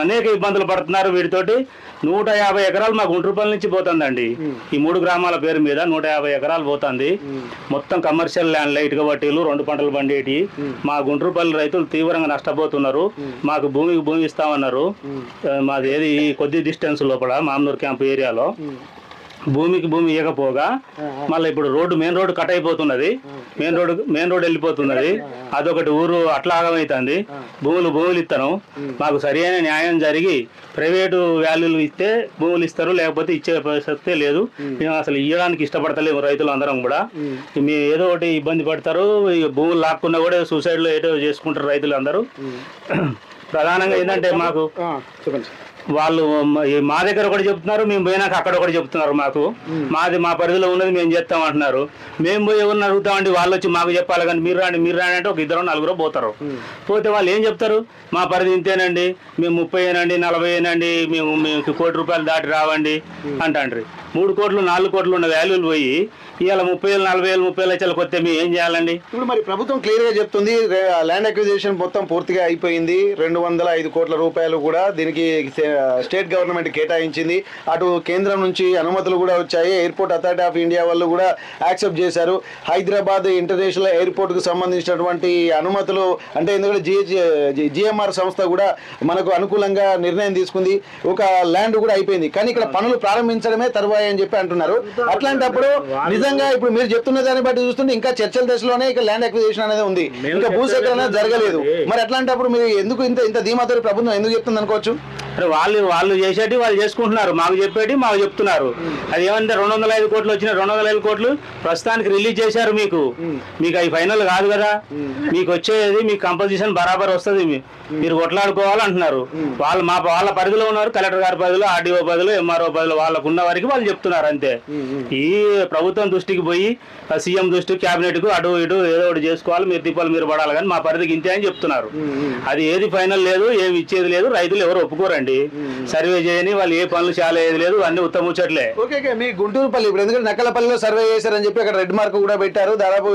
అనేక ఇబ్బందులు పడుతున్నారు వీటితోటి. 150 ఎకరాలు మా గుండ్రపల్లి నుంచి పోతుందండి. ఈ 3 గ్రామాల పేరు మీద 150 ఎకరాలు పోతుంది. మొత్తం కమర్షియల్ ల్యాండ్, లైట్గా బట్టీలు, 2 పంటలు పండేటి. మా గుండ్రపల్లి రైతులు తీవ్రంగా నష్టపోతున్నారు. మాకు భూమి ఇస్తామన్నారు. మాది ఏది కొద్ది డిస్టెన్స్ లోపల మామనూరు క్యాంప్ ఏరియాలో భూమికి భూమి ఇవ్వకపోగా మళ్ళీ ఇప్పుడు మెయిన్ రోడ్డు కట్ అయిపోతున్నది. మెయిన్ రోడ్ వెళ్ళిపోతున్నది. అదొకటి ఊరు అట్లా ఆగమవుతుంది. భూములు ఇస్తాను. మాకు సరైన న్యాయం జరిగి ప్రైవేటు వాల్యూలు ఇస్తే భూములు ఇస్తారు, లేకపోతే ఇచ్చే పరిస్థితి లేదు. మేము అసలు ఇవ్వడానికి ఇష్టపడతలేము. రైతులు అందరం కూడా మేము ఏదో ఒకటి ఇబ్బంది పడతారు. భూములు లాక్కున్నా కూడా సూసైడ్లో ఏదో చేసుకుంటారు రైతులు అందరూ. ప్రధానంగా ఏంటంటే మాకు వాళ్ళు మా దగ్గర ఒకటి చెప్తున్నారు, మేము పోయినాక అక్కడ ఒకటి చెప్తున్నారు. మా పరిధిలో ఉన్నది మేము చేస్తాం అంటున్నారు. మేము పోయి ఎవరిని అడుగుతామండి, వాళ్ళు వచ్చి మాకు చెప్పాలి. కానీ మీరు రాండి అంటే ఒక 2-4 పోతారు. పోతే వాళ్ళు ఏం చెప్తారు, మా పరిధి ఇంతేనండి, మేము 30 ఏనండి, 40 ఏనండి, మేము ₹1 కోటి దాటి రావండి అంటాండ్రి. 3 కోట్లు 4 కోట్లు ఉన్న వాల్యూలు పోయి ఇవాళ 30,000, 40,000, 30 లక్షలకు వస్తే మేము ఏం చేయాలండి? ఇప్పుడు మరి ప్రభుత్వం క్లియర్ గా చెప్తుంది, ల్యాండ్ అక్విజిషన్ మొత్తం పూర్తిగా అయిపోయింది. 205 కోట్ల రూపాయలు కూడా దీనికి స్టేట్ గవర్నమెంట్ కేటాయించింది. అటు కేంద్రం నుంచి అనుమతులు కూడా వచ్చాయి. ఎయిర్పోర్ట్ అథారిటీ ఆఫ్ ఇండియా వాళ్ళు కూడా యాక్సెప్ట్ చేశారు. హైదరాబాద్ ఇంటర్నేషనల్ ఎయిర్పోర్ట్ కు సంబంధించినటువంటి అనుమతులు అంటే ఎందుకంటే జిఎంఆర్ సంస్థ కూడా మనకు అనుకూలంగా నిర్ణయం తీసుకుంది. ఒక ల్యాండ్ కూడా అయిపోయింది. కానీ ఇక్కడ పనులు ప్రారంభించడమే తరువాయి అని చెప్పి అంటున్నారు. అట్లాంటప్పుడు నిజంగా ఇప్పుడు మీరు చెప్తున్న దాన్ని బట్టి చూస్తుంటే ఇంకా చర్చల దశలోనే ఇక ల్యాండ్ అక్విజిషన్ అనేది ఉంది, ఇంకా భూసేకరణ జరగలేదు. మరి అట్లాంటప్పుడు మీరు ఎందుకు ఇంత ధీమాతో ప్రభుత్వం ఎందుకు చెప్తుంది అనుకోవచ్చు? వాళ్ళు చేసేటి వాళ్ళు చేసుకుంటున్నారు, మాకు చెప్పేటి మాకు చెప్తున్నారు. అది ఏమంటే 205 కోట్లు వచ్చిన 205 కోట్లు ప్రస్తుతానికి రిలీజ్ చేశారు. మీకు అవి ఫైనల్ కాదు కదా. మీకు వచ్చేది మీకు కంపోజిషన్ బరాబర్ వస్తుంది, మీరు కొట్లాడుకోవాలంటున్నారు. వాళ్ళ పరిధిలో ఉన్నారు. కలెక్టర్ గారి పరిధిలో, ఆర్డీఓ పరిధిలో, ఎంఆర్ఓ పరిధిలో వాళ్ళకు ఉన్న వరకు వాళ్ళు చెప్తున్నారు అంతే. ఈ ప్రభుత్వం దృష్టికి పోయి సీఎం దృష్టి, క్యాబినెట్ కు అటు ఇటు ఏదో ఒకటి చేసుకోవాలి, మీరు తిప్పాలి, మీరు పడాలి. కానీ మా పరిధికి ఇంతే అని చెప్తున్నారు. అది ఏది ఫైనల్ లేదు, ఏమి ఇచ్చేది లేదు. రైతులు ఎవరు ఒప్పుకోరండి. సర్వే చేయని వాళ్ళు ఏ పనులు చాలా ఏది లేదు, అన్ని ఉత్తమ ముచ్చట్లే. ఓకే, మీ గుంటూరుపల్లి ఇప్పుడు ఎందుకంటే నక్కలపల్లిలో సర్వే చేశారని చెప్పి అక్కడ రెడ్ మార్క్ కూడా పెట్టారు. దాదాపు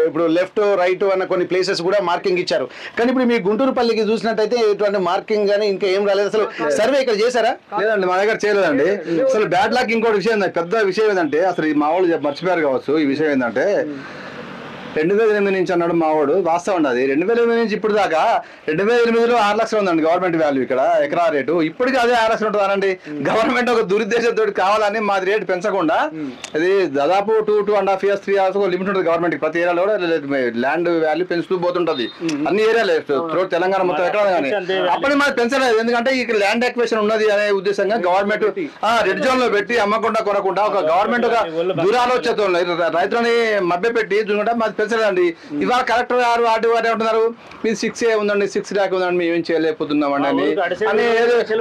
ఇప్పుడు లెఫ్ట్ రైట్ అన్న కొన్ని ప్లేసెస్ కూడా మార్కింగ్ ఇచ్చారు. కానీ ఇప్పుడు మీ గుంటూరుపల్లికి చూసినట్టయితే ఎటువంటి మార్కింగ్ కానీ ఇంకా ఏం రాలేదు. అసలు సర్వే ఇక్కడ చేశారా? లేదండి, మా దగ్గర చేయలేదండి. అసలు బ్యాడ్ లక్ ఇంకోటి విషయం, పెద్ద విషయం ఏంటంటే అసలు మా వాళ్ళు మర్చిపోయారు కావచ్చు. ఈ విషయం ఏంటంటే 2008 నుంచి అన్నాడు మావాడు. వాస్తవం ఉండదు. 2008 నుంచి ఇప్పుడు దాకా 2008లో 6 లక్షలు ఉందండి గవర్నమెంట్ వాల్యూ ఇక్కడ ఎకరా రేటు. ఇప్పటికీ అదే 6 లక్షలు ఉంటుందండి. గవర్నమెంట్ ఒక దురుద్దేశంతో కావాలని మాది రేటు పెంచకుండా ఇది దాదాపు 2.5 years 3 years లిమిట్ ఉంటుంది గవర్నమెంట్. ప్రతి ఏరియాలో కూడా ల్యాండ్ వాల్యూ పెంచుతూ పోతుంటది అన్ని ఏరియాలో తెలంగాణ మొత్తం ఎక్కడ కానీ. అప్పటి మాది పెంచలేదు, ఎందుకంటే ఇక్కడ ల్యాండ్ ఎక్వేషన్ ఉన్నది అనే ఉద్దేశంగా గవర్నమెంట్ రెడ్ జోన్ లో పెట్టి అమ్మకుండా కొనకుండా ఒక గవర్నమెంట్ ఒక దురాలోచనతో రైతులని మభ్యపెట్టి చూసుకుంటే మాది పెంచలేదండి. ఇవాళ కలెక్టర్ గారు ఆర్డీ గారు ఉంటున్నారు, మీది 6 ఉందండి, 6 lakh ఉందండి, మేము ఏం చేయలేకపోతున్నామండి అని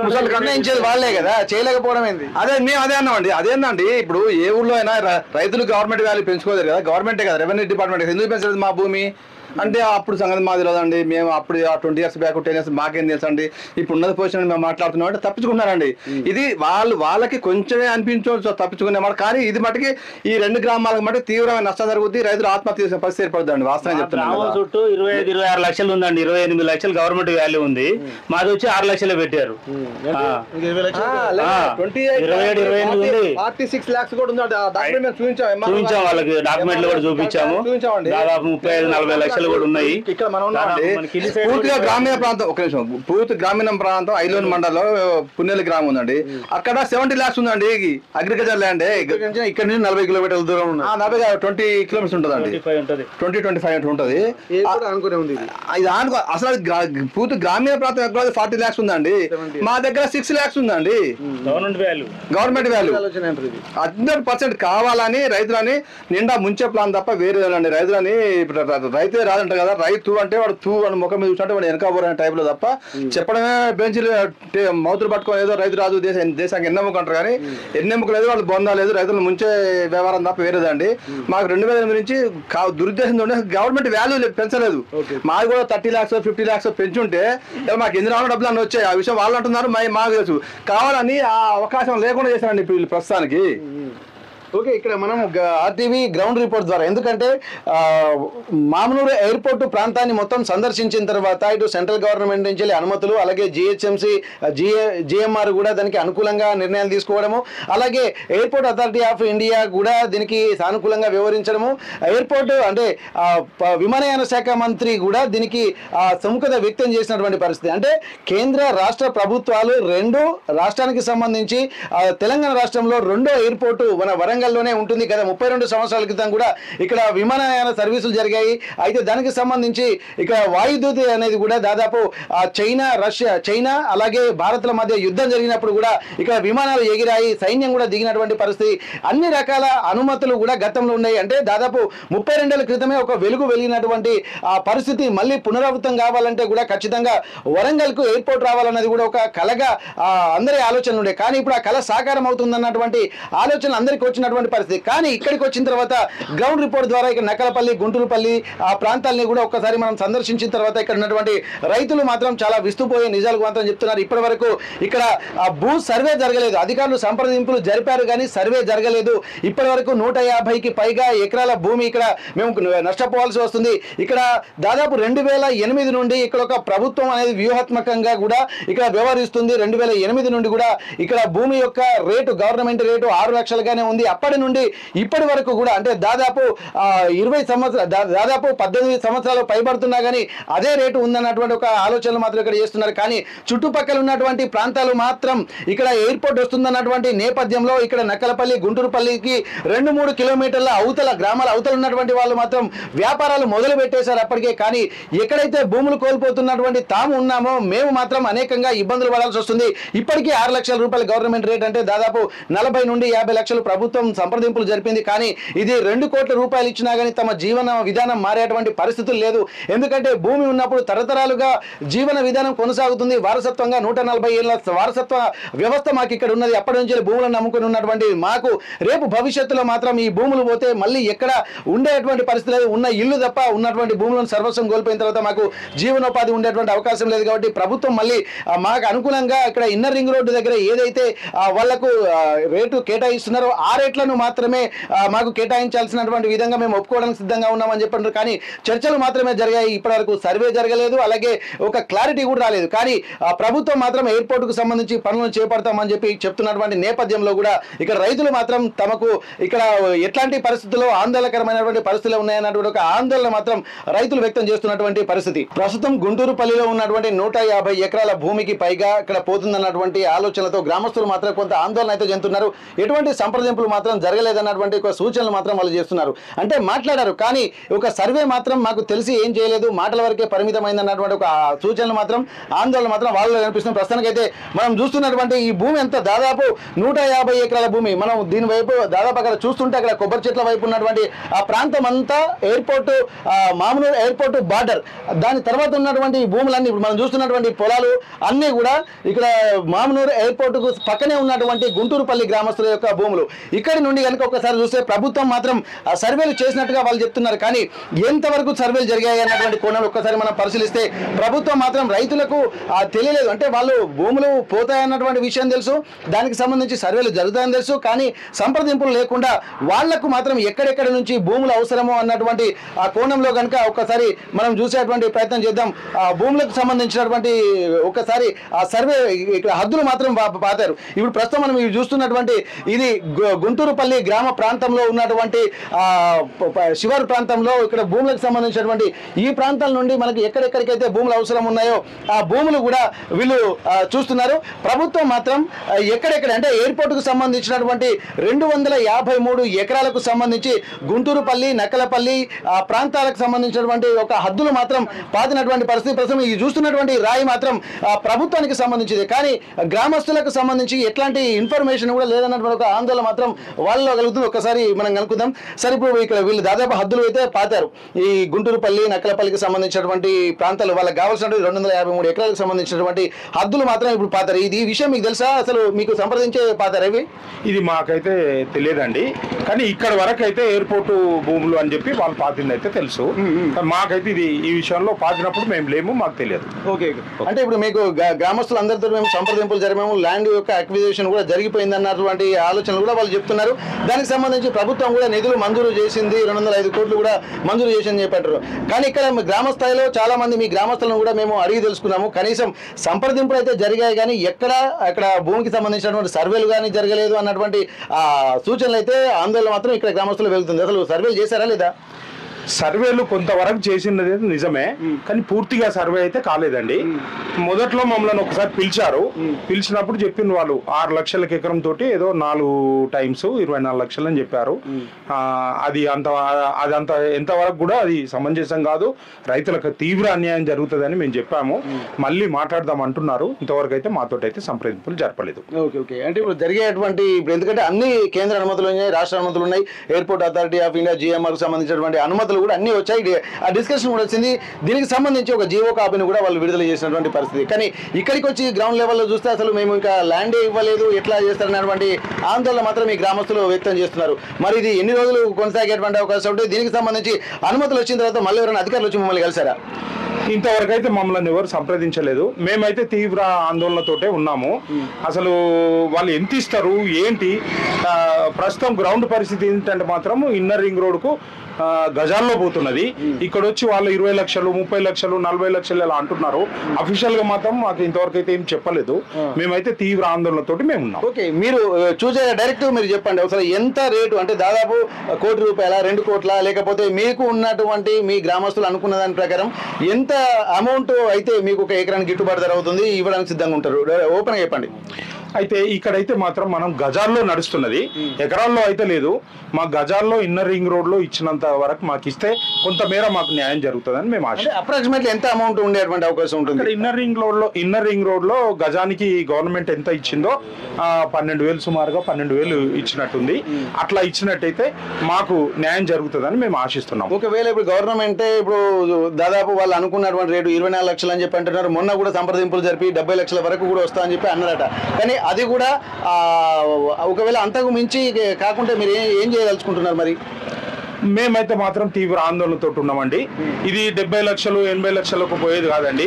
ముసలి కన్నించేది వాళ్ళే కదా, చేయలేకపోవడం ఏంది. మేము అదే అన్నామండి. అదేందండి ఇప్పుడు ఏ ఊళ్ళో అయినా రైతులు గవర్నమెంట్ వాల్యూ పెంచుకోలేదు కదా, గవర్నమెంటే కదా, రెవెన్యూ డిపార్ట్మెంట్ ఎందుకు పెంచలేదు మా భూమి అంటే అప్పుడు సంగతి మాది లేదండి. మేము అప్పుడు 20 years బ్యాక్ 10 years మాకేం తెలుసండి, ఇప్పుడు ఉన్నది పొజిషన్ మేము మాట్లాడుతున్నాం అంటే తప్పించుకుంటున్నారండి. ఇది వాళ్ళకి కొంచెమే అనిపించవచ్చు తప్పించుకునేమాట, కానీ ఇది మటుకి ఈ 2 గ్రామాలకు మటుకు తీవ్రమైన నష్టం జరుగుతుంది. రైతులు ఆత్మహత్య చేసే పరిస్థితి ఏర్పడుతుందండి. వాస్తవం చెప్తున్నాను. చుట్టూ 25-26 లక్షలు ఉందండి, 28 లక్షలు గవర్నమెంట్ వాల్యూ ఉంది, మాది వచ్చి 6 లక్షలే పెట్టారు. 46 lakhs కూడా ఉంది. చూపించాం వాళ్ళకి, డాక్యుమెంట్లు కూడా చూపించాము. దాదాపు 35-40 లక్షలు కూడా ఉన్నాయి. ఇక్కడ మనం పూర్తిగా గ్రామీణ ప్రాంతం, ఒక నిమిషం, పూర్తి గ్రామీణ ప్రాంతం ఐలోన్ మండలంలో పున్నెల గ్రామం ఉందండి. అక్కడ 70 lakhs ఉందండి అగ్రికల్చర్ ల్యాండ్. ఇక్కడ నుంచి 40 kilometers దూరం ఉంది. 20 kilometers ఉంటుందండి, 20-25 ఉంటుంది. ఇది అసలు పూర్తి గ్రామీణ ప్రాంతం ఎక్కడ 40 lakhs ఉందండి. మా దగ్గర 6 lakhs ఉందండి గవర్నమెంట్ వాల్యూ. 100% కావాలని రైతులని నిండా ముంచే ప్లాన్ తప్ప వేరే రైతులని రైతే రాదంట కదా, రైతు అంటే వాడు తూ అని ముఖం మీద చూసినట్టు వాడు వెనక పోరనే టైప్ లో తప్ప చెప్పడమే బెంచీలు మౌతులు పట్టుకొని ఏదో రైతు రాజు దేశానికి ఎన్నెముక అంటారు, కానీ ఎన్నెముక లేదు, వాళ్ళు బొందా లేదు, రైతులు ముంచే వ్యవహారం తప్ప వేరేదండి. మాకు 2008 నుంచి దురుద్దేశంతో గవర్నమెంట్ వాల్యూ పెంచలేదు. మాది కూడా 30 lakhs 50 lakhs పెంచుంటే మాకు ఎన్ని రావడం డబ్బులు అన్నీ వచ్చాయి. ఆ విషయం వాళ్ళు అంటున్నారు, మాకు తెలుసు. కావాలని ఆ అవకాశం లేకుండా చేశారండి ఇప్పుడు ప్రస్తుతానికి. ఓకే, ఇక్కడ మనం ఆర్టీవీ గ్రౌండ్ రిపోర్ట్ ద్వారా, ఎందుకంటే మామనూరు ఎయిర్పోర్ట్ ప్రాంతాన్ని మొత్తం సందర్శించిన తర్వాత ఇటు సెంట్రల్ గవర్నమెంట్ నుంచి అనుమతులు, అలాగే జిహెచ్ఎంసీ జిఎంఆర్ కూడా దానికి అనుకూలంగా నిర్ణయాలు తీసుకోవడము, అలాగే ఎయిర్పోర్ట్ అథారిటీ ఆఫ్ ఇండియా కూడా దీనికి సానుకూలంగా వ్యవహరించడము, ఎయిర్పోర్ట్ అంటే విమానయాన శాఖ మంత్రి కూడా దీనికి సుముఖత వ్యక్తం చేసినటువంటి పరిస్థితి. అంటే కేంద్ర రాష్ట్ర ప్రభుత్వాలు రెండు, రాష్ట్రానికి సంబంధించి తెలంగాణ రాష్ట్రంలో రెండో ఎయిర్పోర్టు మన వరంగల్లోనే ఉంటుంది. గత 32 సంవత్సరాల క్రితం కూడా ఇక్కడ విమానయాన సర్వీసులు జరిగాయి. అయితే దానికి సంబంధించి ఇక్కడ వాయుదూతి అనేది కూడా దాదాపు చైనా అలాగే భారత్ల మధ్య యుద్ధం జరిగినప్పుడు కూడా ఇక్కడ విమానాలు ఎగిరాయి, సైన్యం కూడా దిగినటువంటి పరిస్థితి. అన్ని రకాల అనుమతులు కూడా గతంలో ఉన్నాయి. అంటే దాదాపు 32 ఏళ్ల క్రితమే ఒక వెలిగినటువంటి ఆ పరిస్థితి మళ్ళీ పునరావృతం కావాలంటే కూడా ఖచ్చితంగా వరంగల్కు ఎయిర్పోర్ట్ రావాలన్నది కూడా ఒక కలగా అందరి ఆలోచనలు ఉండే. కానీ ఇప్పుడు ఆ కళ సాకారం అవుతుందన్నటువంటి ఆలోచనలు అందరికీ వచ్చినటువంటి పరిస్థితి. కానీ ఇక్కడికి వచ్చిన తర్వాత గ్రౌండ్ రిపోర్ట్ ద్వారా ఇక్కడ నకలపల్లి, గుంటూరుపల్లి ఆ ప్రాంతాలని కూడా ఒక్కసారి మనం సందర్శించిన తర్వాత ఇక్కడ ఉన్నటువంటి రైతులు మాత్రం చాలా విస్తుపోయే నిజాలకు మాత్రం చెప్తున్నారు. ఇప్పటి వరకు ఇక్కడ భూ సర్వే జరగలేదు, అధికారులు సంప్రదింపులు జరిపారు కానీ సర్వే జరగలేదు. ఇప్పటి వరకు 150కి పైగా ఎకరాల భూమి ఇక్కడ మేము నష్టపోవాల్సి వస్తుంది. ఇక్కడ దాదాపు 2008 నుండి ఇక్కడ ఒక ప్రభుత్వం అనేది వ్యూహాత్మకంగా కూడా ఇక్కడ వ్యవహరిస్తుంది. 2008 నుండి కూడా ఇక్కడ భూమి యొక్క రేటు, గవర్నమెంట్ రేటు 6 లక్షలుగానే ఉంది. అప్పటి నుండి ఇప్పటి వరకు కూడా అంటే దాదాపు 20 సంవత్సరాలు, దాదాపు 18 సంవత్సరాలు పైబడుతున్నా కానీ అదే రేటు ఉందన్నటువంటి ఒక ఆలోచనలు మాత్రం ఇక్కడ చేస్తున్నారు. కానీ చుట్టుపక్కల ఉన్నటువంటి ప్రాంతాలు మాత్రం ఇక్కడ ఎయిర్పోర్ట్ వస్తుందన్నటువంటి నేపథ్యంలో ఇక్కడ నక్కలపల్లి, గుంటూరుపల్లికి 2-3 కిలోమీటర్ల అవతల గ్రామాల అవతల ఉన్నటువంటి వాళ్ళు మాత్రం వ్యాపారాలు మొదలు పెట్టేశారు అప్పటికే. కానీ ఎక్కడైతే భూములు కోల్పోతున్నటువంటి తాము ఉన్నామో మేము మాత్రం అనేకంగా ఇబ్బందులు పడాల్సి వస్తుంది. ఇప్పటికీ 6 లక్షల రూపాయల గవర్నమెంట్ రేట్ అంటే దాదాపు 40 నుండి 50 లక్షలు ప్రభుత్వం సంప్రదింపులు జరిపింది. కానీ ఇది 2 కోట్ల రూపాయలు ఇచ్చినా కానీ తమ జీవన విధానం మారేటువంటి పరిస్థితులు లేదు. ఎందుకంటే భూమి ఉన్నప్పుడు తరతరాలుగా జీవన విధానం కొనసాగుతుంది. వారసత్వంగా 140 ఏళ్ల వారసత్వ వ్యవస్థ మాకు ఇక్కడ ఉన్నది. అప్పటి నుంచి భూములను నమ్ముకుని ఉన్నటువంటి మాకు రేపు భవిష్యత్తులో మాత్రం ఈ భూములు పోతే మళ్ళీ ఎక్కడ ఉండేటువంటి పరిస్థితి లేదు. ఉన్న ఇల్లు తప్ప ఉన్నటువంటి భూములను సర్వస్వం కోల్పోయిన తర్వాత మాకు జీవనోపాధి ఉండేటువంటి అవకాశం లేదు. కాబట్టి ప్రభుత్వం మళ్ళీ మాకు అనుకూలంగా ఇక్కడ ఇన్నర్ రింగ్ రోడ్డు దగ్గర ఏదైతే వాళ్లకు రేటు కేటాయిస్తున్నారో ఆ రేట్ల కోట్లను మాత్రమే మాకు కేటాయించాల్సినటువంటి విధంగా మేము ఒప్పుకోవడానికి సిద్ధంగా ఉన్నామని చెప్పారు. కానీ చర్చలు మాత్రమే జరిగాయి, ఇప్పటివరకు సర్వే జరగలేదు, అలాగే ఒక క్లారిటీ కూడా రాలేదు. కానీ ప్రభుత్వం మాత్రం ఎయిర్పోర్టుకు సంబంధించి పనులను చేపడతామని చెప్పి చెప్తున్నటువంటి నేపథ్యంలో కూడా ఇక్కడ రైతులు మాత్రం తమకు ఇక్కడ ఎట్లాంటి పరిస్థితుల్లో ఆందోళనకరమైనటువంటి పరిస్థితులు ఉన్నాయన్నటువంటి ఒక ఆందోళన మాత్రం రైతులు వ్యక్తం చేస్తున్నటువంటి పరిస్థితి. ప్రస్తుతం గుంటూరుపల్లిలో ఉన్నటువంటి 150 ఎకరాల భూమికి పైగా ఇక్కడ పోతుందన్నటువంటి ఆలోచనలతో గ్రామస్తులు మాత్రం కొంత ఆందోళన అయితే చెందుతున్నారు. ఎటువంటి సంప్రదింపులు మాత్రం జరగలేదన్నటువంటి ఒక సూచనలు మాత్రం వాళ్ళు చేస్తున్నారు. అంటే మాట్లాడారు, కానీ ఒక సర్వే మాత్రం మాకు తెలిసి ఏం చేయలేదు, మాటల వరకే పరిమితమైందన్నటువంటి ఒక సూచనలు మాత్రం ఆందోళన మాత్రం వాళ్ళు కనిపిస్తుంది. ప్రస్తుతానికైతే మనం చూస్తున్నటువంటి ఈ భూమి ఎంత దాదాపు 150 ఎకరాల భూమి. మనం దీని వైపు దాదాపు అక్కడ చూస్తుంటే అక్కడ కొబ్బరి చెట్ల వైపు ఉన్నటువంటి ఆ ప్రాంతం అంతా ఎయిర్పోర్టు మామూలు ఎయిర్పోర్టు బార్డర్. దాని తర్వాత ఉన్నటువంటి భూములన్నీ ఇప్పుడు మనం చూస్తున్నటువంటి పొలాలు అన్నీ కూడా ఇక్కడ మామూలు ఎయిర్పోర్టుకు పక్కనే ఉన్నటువంటి గుంటూరుపల్లి గ్రామస్తుల యొక్క భూములు. ఇక్కడి నుండి కనుక ఒకసారి చూస్తే ప్రభుత్వం మాత్రం సర్వేలు చేసినట్టుగా వాళ్ళు చెప్తున్నారు. కానీ ఎంతవరకు సర్వేలు జరిగాయి అన్నటువంటి కోణంలో ఒక్కసారి మనం పరిశీలిస్తే ప్రభుత్వం మాత్రం రైతులకు తెలియలేదు. అంటే వాళ్ళు భూములు పోతాయన్నటువంటి విషయం తెలుసు, దానికి సంబంధించి సర్వేలు జరుగుతాయని తెలుసు, కానీ సంప్రదింపులు లేకుండా వాళ్లకు మాత్రం ఎక్కడెక్కడ నుంచి భూములు అవసరమో అన్నటువంటి ఆ కోణంలో కనుక ఒక్కసారి మనం చూసేటువంటి ప్రయత్నం చేద్దాం. ఆ భూములకు సంబంధించినటువంటి ఒకసారి ఆ సర్వే ఇక్కడ హద్దులు మాత్రం పాతారు. ఇప్పుడు ప్రస్తుతం మనం ఇవి చూస్తున్నటువంటి ఇది గుంటూరుపల్లి గ్రామ ప్రాంతంలో ఉన్నటువంటి శివారు ప్రాంతంలో ఇక్కడ భూములకు సంబంధించినటువంటి ఈ ప్రాంతాల నుండి మనకి ఎక్కడెక్కడికైతే భూములు అవసరం ఉన్నాయో ఆ భూములు కూడా వీళ్ళు చూస్తున్నారు. ప్రభుత్వం మాత్రం ఎక్కడెక్కడ అంటే ఎయిర్పోర్టుకు సంబంధించినటువంటి 253 ఎకరాలకు సంబంధించి గుంటూరుపల్లి, నక్కలపల్లి ప్రాంతాలకు సంబంధించినటువంటి ఒక హద్దులు మాత్రం పాతినటువంటి పరిస్థితి. ప్రస్తుతం ఈ చూస్తున్నటువంటి రాయి మాత్రం ప్రభుత్వానికి సంబంధించింది, కానీ గ్రామస్తులకు సంబంధించి ఎట్లాంటి ఇన్ఫర్మేషన్ కూడా లేదన్నటువంటి ఒక ఆందోళన మాత్రం వాళ్ళలో కలుగుతుంది. ఒక్కసారి మనం కనుక్కుందాం. సరే, ఇప్పుడు ఇక్కడ వీళ్ళు దాదాపు హద్దులు అయితే పాతారు. ఈ గుంటూరుపల్లి, నక్కలపల్లికి సంబంధించినటువంటి ప్రాంతాలు వాళ్ళకి కావాల్సినటువంటి 253 ఎకరాలకు సంబంధించినటువంటి హద్దులు మాత్రం ఇప్పుడు పాతారు. ఇది విషయం మీకు తెలుసా? అసలు మీకు సంప్రదించే పాతారు ఇవి? ఇది మాకైతే తెలియదండి, కానీ ఇక్కడ వరకు అయితే ఎయిర్పోర్టు భూములు అని చెప్పి వాళ్ళు పాతింది అయితే తెలుసు. మాకైతే ఇది ఈ విషయంలో పాతినప్పుడు మేము లేము, మాకు తెలియదు. ఓకే, అంటే ఇప్పుడు మీకు గ్రామస్తులు అందరితో మేము సంప్రదింపులు జరిపాము, ల్యాండ్ యొక్క అక్విజిషన్ కూడా జరిగిపోయింది అన్నటువంటి ఆలోచనలు కూడా వాళ్ళు చెప్తున్నారు. దానికి సంబంధించి ప్రభుత్వం కూడా నిధులు మంజూరు చేసింది, 205 కోట్లు కూడా మంజూరు చేసిందని చెప్పారు. కానీ ఇక్కడ గ్రామ స్థాయిలో చాలా మంది మీ గ్రామస్తులను కూడా మేము అడిగి తెలుసుకున్నాము. కనీసం సంప్రదింపులు అయితే జరిగాయి, కానీ అక్కడ భూమికి సంబంధించినటువంటి సర్వేలు కానీ జరగలేదు అన్నటువంటి సూచనలు అయితే ఆందోళన మాత్రం ఇక్కడ గ్రామస్తులు వెళ్తుంది. అసలు సర్వేలు చేశారా లేదా? సర్వేలు కొంతవరకు చేసినది నిజమే, కానీ పూర్తిగా సర్వే అయితే కాలేదండి. మొదట్లో మమ్మల్ని ఒకసారి పిలిచారు, పిలిచినప్పుడు చెప్పింది వాళ్ళు 6 లక్షల ఎకరం తోటి ఏదో 4 టైమ్స్ 24 లక్షలు అని చెప్పారు. అదంత ఎంతవరకు కూడా అది సమంజసం కాదు, రైతులకు తీవ్ర అన్యాయం జరుగుతుందని మేము చెప్పాము. మళ్ళీ మాట్లాడదాం అంటున్నారు. ఇంతవరకు అయితే మాతో అయితే సంప్రదింపులు జరపలేదు. ఓకే, అంటే ఇప్పుడు జరిగేటువంటి ఎందుకంటే అన్ని కేంద్ర అనుమతులు ఉన్నాయి, రాష్ట్ర అనుమతులు ఉన్నాయి, airport authority of India GMR సంబంధించినటువంటి అనుమతులు కూడా అన్ని వచ్చాయి. ఆ డిస్కషన్ కూడా వచ్చింది. దీనికి సంబంధించి ఒక జీవో కాపీని కూడా వాళ్ళు విడుదల చేసినటువంటి పరిస్థితి. కానీ ఇక్కడికి వచ్చి గ్రౌండ్ లెవెల్లో చూస్తే అసలు మేము ఇంకా ల్యాండే ఇవ్వలేదు, ఎట్లా చేస్తారనేటువంటి ఆందోళన మాత్రం ఈ గ్రామస్తులు వ్యక్తం చేస్తున్నారు. మరి ఇది ఎన్ని రోజులు కొనసాగేటువంటి అవకాశం ఉంటుంది? దీనికి సంబంధించి అనుమతులు వచ్చిన తర్వాత మళ్ళీ ఎవరైనా అధికారులు వచ్చి మమ్మల్ని కలిసారా? ఇంతవరకు అయితే మమ్మల్ని ఎవరు సంప్రదించలేదు. మేమైతే తీవ్ర ఆందోళనతోటే ఉన్నాము. అసలు వాళ్ళు ఎంత ఇస్తారు ఏంటి? ప్రస్తుతం గ్రౌండ్ పరిస్థితి ఏంటంటే మాత్రం ఇన్నర్ రింగ్ రోడ్కు గజాల్లో పోతున్నది. ఇక్కడ వచ్చి వాళ్ళు 20 లక్షలు, 30 లక్షలు, 40 లక్షలు ఇలా అంటున్నారు. అఫీషియల్ గా మాత్రం మాకు ఇంతవరకు అయితే ఏం చెప్పలేదు. మేమైతే తీవ్ర ఆందోళనతో మేము ఉన్నాం. ఓకే, మీరు చూసే డైరెక్ట్ మీరు చెప్పండి అసలు ఎంత రేటు? అంటే దాదాపు ₹1 కోటి, 2 కోట్ల, లేకపోతే మీకు ఉన్నటువంటి మీ గ్రామస్తులు అనుకున్న దాని ప్రకారం ఎంత అమౌంట్ అయితే మీకు ఒక ఎకరానికి గిట్టుబాటు ధర అవుతుంది, ఇవ్వడానికి సిద్ధంగా ఉంటారు? ఓపెన్ చెప్పండి. అయితే ఇక్కడైతే మాత్రం మనం గజాల్లో నడుస్తున్నది, ఎకరాల్లో అయితే లేదు. మా గజాల్లో ఇన్నర్ రింగ్ రోడ్ లో ఇచ్చినంత వరకు మాకు ఇస్తే కొంతమేర మాకు న్యాయం జరుగుతుందని మేము ఆశ. అప్రాక్సిమేట్లీ ఎంత అమౌంట్ ఉండేటువంటి అవకాశం ఉంటుంది? ఇన్నర్ రింగ్ రోడ్ లో గజానికి గవర్నమెంట్ ఎంత ఇచ్చిందో 12,000 సుమారుగా 12,000 ఇచ్చినట్టుంది. అట్లా ఇచ్చినట్టయితే మాకు న్యాయం జరుగుతుందని మేము ఆశిస్తున్నాం. ఒకవేళ ఇప్పుడు గవర్నమెంట్ ఇప్పుడు దాదాపు వాళ్ళు అనుకున్నటువంటి రేటు 24 లక్షలు అని చెప్పి అంటున్నారు. మొన్న కూడా సంప్రదింపులు జరిపి 70 లక్షల వరకు కూడా వస్తా అని చెప్పి అన్నారట. కానీ అది కూడా ఒకవేళ అంతకు మించి కాకుంటే మీరు ఏం చేయదలుచుకుంటున్నారు మరి? మేమైతే మాత్రం తీవ్ర ఆందోళనతో ఉన్నామండి. ఇది 70 లక్షలు 80 లక్షలకు పోయేది కాదండి.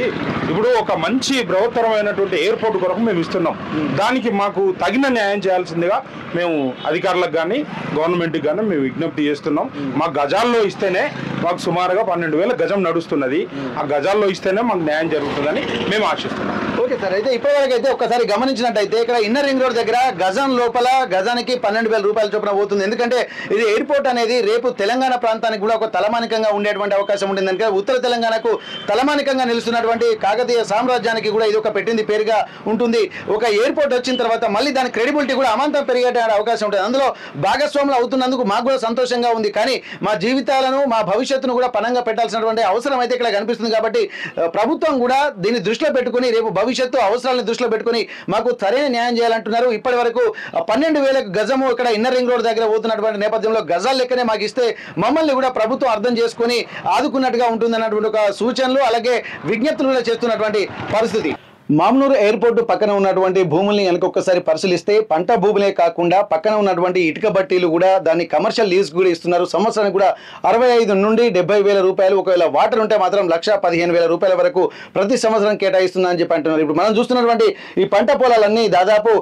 ఇప్పుడు ఒక మంచి బృహత్తరమైనటువంటి ఎయిర్పోర్ట్ కొరకు మేము ఇస్తున్నాం. దానికి మాకు తగిన న్యాయం చేయాల్సిందిగా మేము అధికారులకు కానీ గవర్నమెంట్కి కానీ మేము విజ్ఞప్తి చేస్తున్నాం. మాకు గజాల్లో ఇస్తేనే మాకు సుమారుగా 12,000 గజం నడుస్తున్నది. ఆ గజాల్లో ఇస్తేనే మాకు న్యాయం జరుగుతుందని మేము ఆశిస్తున్నాం. ఓకే సార్, అయితే ఇప్పటివరకు అయితే ఒక్కసారి గమనించినట్టయితే ఇక్కడ ఇన్నర్ రింగ్ రోడ్ దగ్గర గజం లోపల గజానికి 12,000 రూపాయల చొప్పున పోతుంది. ఎందుకంటే ఇది ఎయిర్పోర్ట్ అనేది రేపు తెలంగాణ ప్రాంతానికి కూడా ఒక తలమానికంగా ఉండేటువంటి అవకాశం ఉంటుంది. ఎందుకంటే ఉత్తర తెలంగాణకు తలమానికంగా నిలుస్తున్నటువంటి కాకతీయ సామ్రాజ్యానికి కూడా ఇది ఒక పెట్టింది పేరుగా ఉంటుంది. ఒక ఎయిర్పోర్ట్ వచ్చిన తర్వాత మళ్ళీ దాని క్రెడిబిలిటీ కూడా అమాంతం పెరిగే అవకాశం ఉంటుంది. అందులో భాగస్వాములు అవుతున్నందుకు మాకు కూడా సంతోషంగా ఉంది. కానీ మా జీవితాలను మా భవిష్యత్తును కూడా పణంగా పెట్టాల్సినటువంటి అవసరం అయితే ఇక్కడ కనిపిస్తుంది. కాబట్టి ప్రభుత్వం కూడా దీన్ని దృష్టిలో పెట్టుకుని రేపు భవిష్యత్తు అవసరాలను దృష్టిలో పెట్టుకుని మాకు సరైన న్యాయం చేయాలంటున్నారు. ఇప్పటి వరకు 12,000 గజము ఇక్కడ ఇన్నర్ రింగ్ రోడ్ దగ్గర పోతున్నటువంటి నేపథ్యంలో గజాల లెక్కనే మాకు ఇస్తే మమ్మల్ని కూడా ప్రభుత్వం అర్థం చేసుకుని ఆదుకున్నట్టుగా ఉంటుంది అన్నటువంటి ఒక సూచనలు అలాగే విజ్ఞప్తులు కూడా చేస్తున్నటువంటి పరిస్థితి. మామ్నూరు ఎయిర్పోర్ట్ పక్కన ఉన్నటువంటి భూముల్ని ఒక్కసారి పరిశీలిస్తే పంట భూములే కాకుండా పక్కన ఉన్నటువంటి ఇటుక బట్టీలు కూడా దాన్ని కమర్షియల్ లీజ్ కూడా ఇస్తున్నారు. సంవత్సరానికి కూడా 65 నుండి 70,000 రూపాయలు, ఒకవేళ వాటర్ ఉంటే మాత్రం 1,15,000 రూపాయల వరకు ప్రతి సంవత్సరం కేటాయిస్తుందని చెప్పి అంటున్నారు. ఇప్పుడు మనం చూస్తున్నటువంటి ఈ పంట పొలాలన్నీ దాదాపు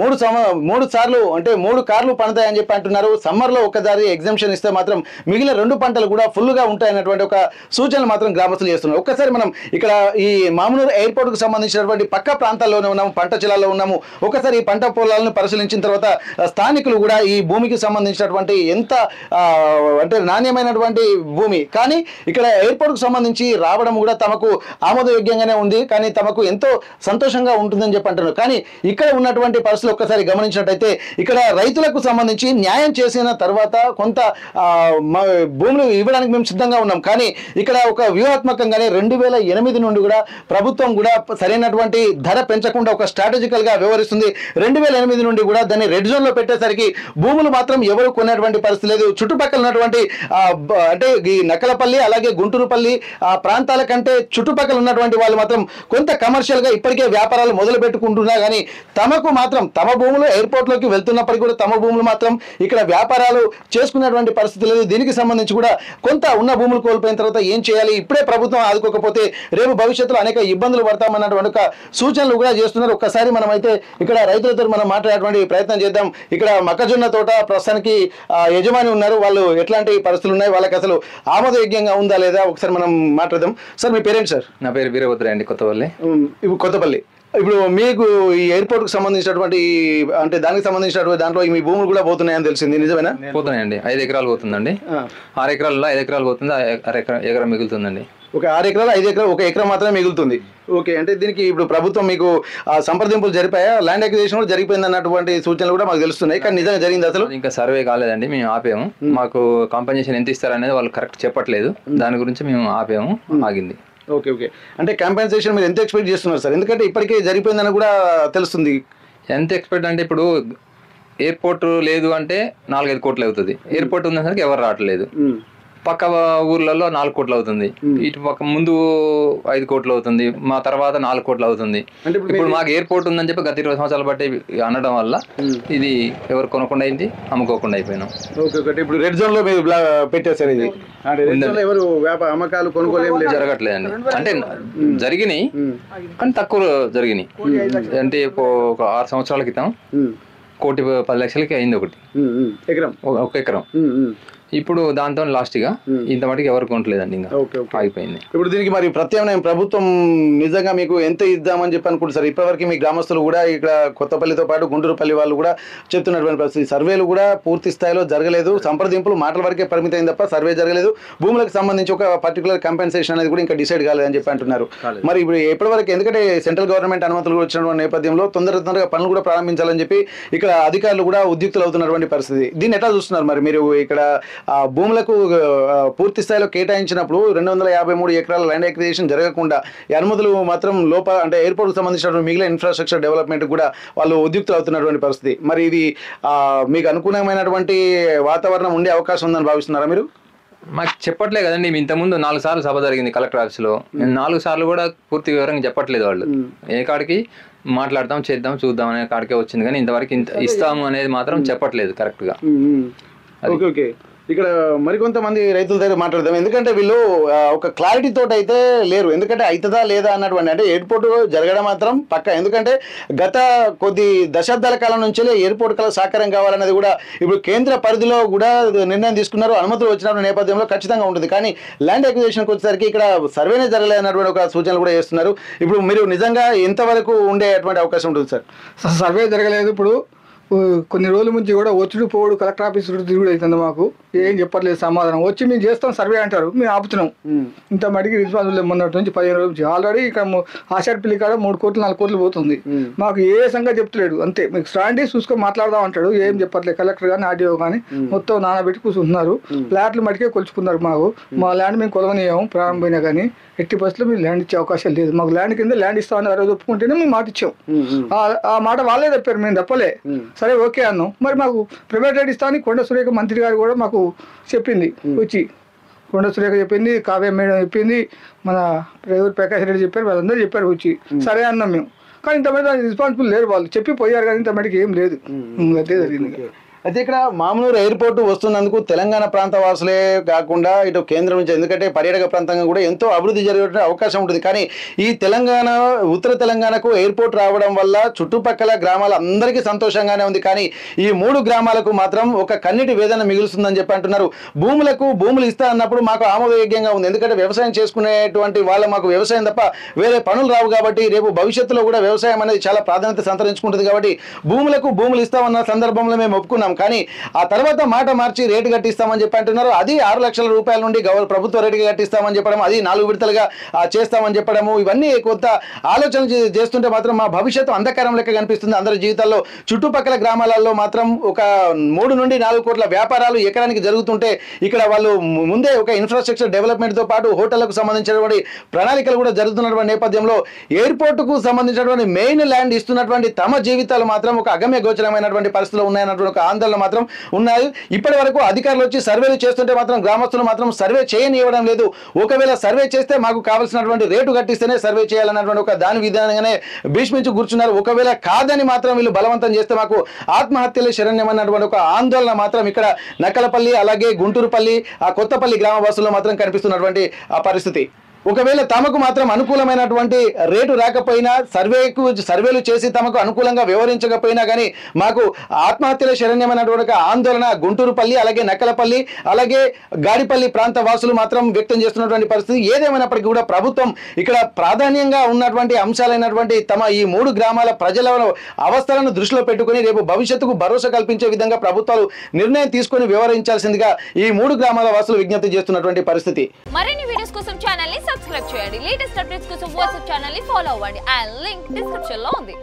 3 సార్లు అంటే 3 కార్లు పండుతాయని చెప్పి అంటున్నారు. సమ్మర్లో ఒకసారి ఎగ్జామ్షన్ ఇస్తే మాత్రం మిగిలిన 2 పంటలు కూడా ఫుల్గా ఉంటాయన్నటువంటి ఒక సూచనలు మాత్రం గ్రామస్తులు చేస్తున్నారు. ఒక్కసారి మనం ఇక్కడ ఈ మామ్నూరు ఎయిర్పోర్ట్కు సంబంధించి పక్క ప్రాంతాల్లోనే ఉన్నాము, పంట జిల్లాలో ఉన్నాము. ఒకసారి ఈ పంట పొలాలను పరిశీలించిన తర్వాత స్థానికులు కూడా ఈ భూమికి సంబంధించినటువంటి ఎంత అంటే నాణ్యమైనటువంటి భూమి, కానీ ఇక్కడ ఎయిర్పోర్ట్కు సంబంధించి రావడం కూడా తమకు ఆమోదయోగ్యంగానే ఉంది, కానీ తమకు ఎంతో సంతోషంగా ఉంటుందని చెప్పి అంటున్నారు. కానీ ఇక్కడ ఉన్నటువంటి పరిస్థితులు ఒక్కసారి గమనించినట్టయితే ఇక్కడ రైతులకు సంబంధించి న్యాయం చేసిన తర్వాత కొంత భూములు ఇవ్వడానికి మేము సిద్ధంగా ఉన్నాం. కానీ ఇక్కడ ఒక వ్యూహాత్మకంగానే 2008 నుండి కూడా ప్రభుత్వం కూడా సరైనటువంటి ధర పెంచకుండా ఒక స్ట్రాటజికల్ గా వ్యవహరిస్తుంది. 2008 నుండి కూడా దాన్ని రెడ్ జోన్ లో పెట్టేసరికి భూములు మాత్రం ఎవరు కొనేటువంటి పరిస్థితి లేదు. చుట్టుపక్కల ఉన్నటువంటి అంటే ఈ నక్కలపల్లి అలాగే గుంటూరుపల్లి ప్రాంతాల కంటే చుట్టుపక్కల ఉన్నటువంటి వాళ్ళు మాత్రం కొంత కమర్షియల్ గా ఇప్పటికే వ్యాపారాలు మొదలు పెట్టుకుంటున్నా కానీ తమకు మాత్రం తమ భూములు ఎయిర్పోర్ట్ లోకి వెళ్తున్నప్పటికీ కూడా తమ భూములు మాత్రం ఇక్కడ వ్యాపారాలు చేసుకునేటువంటి పరిస్థితి లేదు. దీనికి సంబంధించి కూడా కొంత ఉన్న భూములు కోల్పోయిన తర్వాత ఏం చేయాలి, ఇప్పుడే ప్రభుత్వం ఆదుకోకపోతే రేపు భవిష్యత్తులో అనేక ఇబ్బందులు పడతామన్నటువంటి సూచనలు కూడా చేస్తున్నారు. ఒక్కసారి మనం అయితే ఇక్కడ రైతులతో మనం మాట్లాడేటువంటి ప్రయత్నం చేద్దాం. ఇక్కడ మొక్కజొన్న తోట ప్రస్తుతానికి యజమాని ఉన్నారు, వాళ్ళు ఎట్లాంటి పరిస్థితులు ఉన్నాయి, వాళ్ళకి అసలు ఆమోదయోగ్యంగా ఉందా లేదా ఒకసారి మనం మాట్లాడదాం. సార్ మీ పేరేంటి సార్? నా పేరు వీరభద్ర అండి, కొత్తపల్లి. ఇప్పుడు కొత్తపల్లి. ఇప్పుడు మీకు ఈ ఎయిర్పోర్ట్ కు సంబంధించినటువంటి అంటే దానికి సంబంధించినటువంటి దాంట్లో మీ భూములు కూడా పోతున్నాయని తెలిసింది, నిజమేనా? పోతున్నాయండి. 5 ఎకరాలు పోతుందండి. 6 ఎకరాల్లో 5 ఎకరాలు పోతుంది, ఎకరం మిగులుతుందండి. ఒక 6 ఎకరాలు 5 ఎకరాలు 1 ఎకరం మాత్రమే మిగులుతుంది. ఓకే, అంటే దీనికి ఇప్పుడు ప్రభుత్వం మీకు సంప్రదింపులు జరిపాయా? ల్యాండ్ అక్విజిషన్ కూడా జరిపోయింది అన్నటువంటి సూచనలు కూడా మాకు తెలుస్తున్నాయి, కానీ నిజంగా జరిగింది అసలు? ఇంకా సర్వే కాలేదండి, మేము ఆపాము. మాకు కాంపెన్సేషన్ ఎంత ఇస్తారనేది వాళ్ళు కరెక్ట్ చెప్పట్లేదు, దాని గురించి మేము ఆపాము, ఆగింది. ఓకే ఓకే, అంటే కాంపెన్సేషన్ మీరు ఎంత ఎక్స్పెక్ట్ చేస్తున్నారు సార్? ఎందుకంటే ఇప్పటికే జరిపోయిందని కూడా తెలుస్తుంది. ఎంత ఎక్స్పెక్ట్ అంటే ఇప్పుడు ఎయిర్పోర్ట్ లేదు అంటే 4-5 కోట్లు అవుతుంది. ఎయిర్పోర్ట్ ఉన్నసరికి ఎవరు రావట్లేదు. పక్క ఊర్లలో 4 కోట్లు అవుతుంది, ఇటు పక్క ముందు 5 కోట్లు అవుతుంది, మా తర్వాత 4 కోట్లు అవుతుంది. ఇప్పుడు మాకు ఎయిర్పోర్ట్ ఉందని చెప్పి గత 20 సంవత్సరాలు బట్టి అనడం వల్ల ఇది ఎవరు కొనకుండా అయింది, అమ్ముకోకుండా అయిపోయినాం. ఇప్పుడు రెడ్ జోన్ లో మీరు పెట్టేశారు, ఇది ఎవరు అమ్మకాలు కొనుగోలు జరగట్లేదండి. అంటే జరిగినాయి కానీ తక్కువ జరిగినాయి. అంటే ఒక 6 సంవత్సరాల క్రితం 1,10,00,000కి అయింది ఒకటి ఎకరం, 1 ఎకరం. ఇప్పుడు దాంతో లాస్ట్ గా ఇంత మటుకు ఎవరు కొనట్లేదండి, ఇంకా ఆగిపోయింది. ఇప్పుడు దీనికి మరి ప్రత్యామ్నాయం ప్రభుత్వం నిజంగా మీకు ఎంత ఇద్దామని చెప్పి అనుకుంటారు సార్? ఇప్పటివరకు మీ గ్రామస్తులు కూడా ఇక్కడ కొత్తపల్లితో పాటు గుంటూరుపల్లి వాళ్ళు కూడా చెప్తున్నటువంటి పరిస్థితి, సర్వేలు కూడా పూర్తి స్థాయిలో జరగలేదు, సంప్రదింపులు మాటల వరకే పరిమితమైంది తప్ప సర్వే జరగలేదు, భూములకు సంబంధించి ఒక పర్టికులర్ కంపెన్సేషన్ అనేది కూడా ఇంకా డిసైడ్ కాలేదని చెప్పి అంటున్నారు. మరి ఇప్పుడు ఎప్పటివరకు, ఎందుకంటే సెంట్రల్ గవర్నమెంట్ అనుమతులు కూడా వచ్చినటువంటి నేపథ్యంలో తొందరగా పనులు కూడా ప్రారంభించాలని చెప్పి ఇక్కడ అధికారులు కూడా ఉద్యుక్తులు అవుతున్నటువంటి పరిస్థితి, దీన్ని ఎట్లా చూస్తున్నారు మరి మీరు? ఇక్కడ భూములకు పూర్తి స్థాయిలో కేటాయించినప్పుడు 253 ఎకరాల ల్యాండ్ అక్విజిషన్ జరగకుండా అనుమతులు మాత్రం అంటే ఎయిర్పోర్ట్కి సంబంధించిన మిగిలిన ఇన్ఫ్రాస్ట్రక్చర్ డెవలప్మెంట్ కూడా వాళ్ళు ఉద్యుక్తులు అవుతున్నటువంటి పరిస్థితి. మరి ఇది మీకు అనుకూలమైనటువంటి వాతావరణం ఉండే అవకాశం ఉందని భావిస్తున్నారా మీరు? మాకు చెప్పట్లే కదండి, ఇంతకుముందు 4 సార్లు సభ జరిగింది కలెక్టర్ ఆఫీస్లో, 4 సార్లు కూడా పూర్తి వివరంగా చెప్పట్లేదు వాళ్ళు. ఏ కాడికి మాట్లాడతాం, చేద్దాం, చూద్దాం అనే కాడికే వచ్చింది, కానీ ఇంతవరకు ఇస్తాము అనేది మాత్రం చెప్పట్లేదు కరెక్ట్గా. ఓకే ఓకే, ఇక్కడ మరికొంతమంది రైతుల దగ్గర మాట్లాడదాం. ఎందుకంటే వీళ్ళు ఒక క్లారిటీ తోటి అయితే లేరు. ఎందుకంటే అవుతుందా లేదా అన్నటువంటి, అంటే ఎయిర్పోర్ట్ జరగడం మాత్రం పక్క. ఎందుకంటే గత కొద్ది దశాబ్దాల కాలం నుంచి ఎయిర్పోర్ట్ కల సాకారం కావాలనేది కూడా ఇప్పుడు కేంద్ర పరిధిలో కూడా నిర్ణయం తీసుకున్నారు. అనుమతులు వచ్చిన నేపథ్యంలో ఖచ్చితంగా ఉంటుంది. కానీ ల్యాండ్ అక్విజిషన్కి వచ్చేసరికి ఇక్కడ సర్వేనే జరగలేదన్నటువంటి ఒక సూచనలు కూడా చేస్తున్నారు. ఇప్పుడు మీరు నిజంగా ఎంతవరకు ఉండేటువంటి అవకాశం ఉంటుంది సార్? సర్వే జరగలేదు. ఇప్పుడు కొన్ని రోజుల నుంచి కూడా వచ్చుడు పోడు కలెక్టర్ ఆఫీస్ తిరుగుడు అవుతుంది. మాకు ఏం చెప్పట్లేదు సమాధానం. వచ్చి మేము చేస్తాం సర్వే అంటారు, మేము ఆపుతున్నాం. ఇంత మటుకి రెస్పాన్సిబుల్ మొన్నటి నుంచి 15 రోజుల నుంచి ఆల్రెడీ ఇక్కడ ఆషాఢపల్లి కాడ 3 కోట్లు 4 కోట్లు పోతుంది. మాకు ఏ సంగతి చెప్తలేడు. అంతే మీకు స్టాండీ చూసుకొని మాట్లాడదాం అంటాడు, ఏం చెప్పట్లేదు. కలెక్టర్ కానీ ఆర్డీఓ కానీ మొత్తం నానబెట్టి కూర్చుంటున్నారు. ఫ్లాట్లు మటుకే కొలుచుకున్నారు. మా ల్యాండ్ మేము కొలవనీయము ప్రారంభమైనా కానీ ఎట్టి పరిస్థితుల్లో మేము ల్యాండ్ ఇచ్చే అవకాశం లేదు. మాకు ల్యాండ్ కింద ల్యాండ్ ఇస్తామని ఆ రోజు ఒప్పుకుంటేనే మేము మాట ఇచ్చాం. ఆ మాట వాళ్ళే చెప్పారు, మేము తప్పలే. సరే ఓకే అన్నాం. మరి మాకు ప్రైవేట్ రైట్ ఇస్తామని కొండ సురేఖ మంత్రి గారు కూడా మాకు చెప్పింది. వచ్చి కొండ సురేఖ చెప్పింది, కావ్య మేడం చెప్పింది, మన రేవూరు ప్రకాష్ రెడ్డి చెప్పారు, వాళ్ళందరూ చెప్పారు. వచ్చి సరే అన్నాం మేము. కానీ ఇంతమంది రెస్పాన్సిబుల్ లేరు. వాళ్ళు చెప్పి పోయారు కానీ ఇంతమందికి ఏం లేదు. అదే జరిగింది. అయితే ఇక్కడ మామనూరు ఎయిర్పోర్ట్ వస్తున్నందుకు తెలంగాణ ప్రాంత వాసులే కాకుండా ఇటు కేంద్రం నుంచి, ఎందుకంటే పర్యాటక ప్రాంతంగా కూడా ఎంతో అభివృద్ధి జరిగే అవకాశం ఉంటుంది. కానీ ఈ తెలంగాణ ఉత్తర తెలంగాణకు ఎయిర్పోర్ట్ రావడం వల్ల చుట్టుపక్కల గ్రామాల అందరికీ సంతోషంగానే ఉంది. కానీ ఈ 3 గ్రామాలకు మాత్రం ఒక కన్నీటి వేదన మిగులుస్తుందని చెప్పి అంటున్నారు. భూములు ఇస్తా అన్నప్పుడు మాకు ఆమోదయోగ్యంగా ఉంది. ఎందుకంటే వ్యవసాయం చేసుకునేటువంటి వాళ్ళ మాకు వ్యవసాయం తప్ప వేరే పనులు రావు. కాబట్టి రేపు భవిష్యత్తులో కూడా వ్యవసాయం అనేది చాలా ప్రాధాన్యత సంతరించుకుంటుంది. కాబట్టి భూములు ఇస్తామన్న సందర్భంలో మేము ఒప్పుకున్నాం. కానీ ఆ తర్వాత మాట మార్చి రేటు కట్టిస్తామని చెప్పి అంటున్నారు. అది 6 లక్షల రూపాయల నుండి ప్రభుత్వ రేటుకి కట్టిస్తామని చెప్పడం, అది 4 విడతలుగా చేస్తామని చెప్పడము, ఇవన్నీ కొంత ఆలోచన చేస్తుంటే మాత్రం మా భవిష్యత్తు అంధకారం లెక్క కనిపిస్తుంది అందరి జీవితాల్లో. చుట్టుపక్కల గ్రామాలలో మాత్రం ఒక 3 నుండి 4 కోట్ల వ్యాపారాలు ఎకరానికి జరుగుతుంటే ఇక్కడ వాళ్ళు ముందే ఒక ఇన్ఫ్రాస్ట్రక్చర్ డెవలప్మెంట్తో పాటు హోటళ్లకు సంబంధించినటువంటి ప్రణాళికలు కూడా జరుగుతున్నటువంటి నేపథ్యంలో ఎయిర్పోర్టుకు సంబంధించినటువంటి మెయిన్ ల్యాండ్ ఇస్తున్నటువంటి తమ జీవితాలు మాత్రం ఒక అగమ్య గోచరమైనటువంటి పరిస్థితులు ఉన్నాయన్నటువంటి ఒక ఆందోళన మాత్రం ఉన్నాయి. ఇప్పటి వరకు అధికారులు వచ్చి సర్వేలు చేస్తుంటే మాత్రం గ్రామస్తులు మాత్రం సర్వే చేయనివ్వడం లేదు. ఒకవేళ సర్వే చేస్తే మాకు కావాల్సినటువంటి రేటు కట్టిస్తేనే సర్వే చేయాలన్నటువంటి ఒక దాని విధానంగానే భీష్మించి కూర్చున్నారు. ఒకవేళ కాదని మాత్రం వీళ్ళు బలవంతం చేస్తే మాకు ఆత్మహత్యలే శరణ్యమన్నటువంటి ఒక ఆందోళన మాత్రం ఇక్కడ నక్కలపల్లి అలాగే గుంటూరుపల్లి ఆ కొత్తపల్లి గ్రామవాసుల్లో మాత్రం కనిపిస్తున్నటువంటి ఆ పరిస్థితి. ఒకవేళ తమకు మాత్రం అనుకూలమైనటువంటి రేటు రాకపోయినా సర్వేలు చేసి తమకు అనుకూలంగా వ్యవహరించకపోయినా కానీ మాకు ఆత్మహత్యల శరణ్యమైనటువంటి ఆందోళన గుంటూరుపల్లి అలాగే నక్కలపల్లి అలాగే గాడిపల్లి ప్రాంత వాసులు మాత్రం వ్యక్తం చేస్తున్నటువంటి పరిస్థితి. ఏదేమైనప్పటికీ కూడా ప్రభుత్వం ఇక్కడ ప్రాధాన్యంగా ఉన్నటువంటి అంశాలైనటువంటి తమ ఈ 3 గ్రామాల ప్రజల అవస్థలను దృష్టిలో పెట్టుకుని రేపు భవిష్యత్తుకు భరోసా కల్పించే విధంగా ప్రభుత్వాలు నిర్ణయం తీసుకొని వ్యవహరించాల్సిందిగా ఈ 3 గ్రామాల వాసులు విజ్ఞప్తి చేస్తున్నటువంటి పరిస్థితి. మరిన్ని వీడియోస్ కోసం ఛానల్ ని సబ్స్క్రైబ్ చేయండి. లేటెస్ట్ అప్డేట్స్ కోసం వాట్సాప్ ఛానల్ ని ఫాలో అవ్వండి. ఆ లింక్ డిస్క్రిప్షన్ లో ఉంది.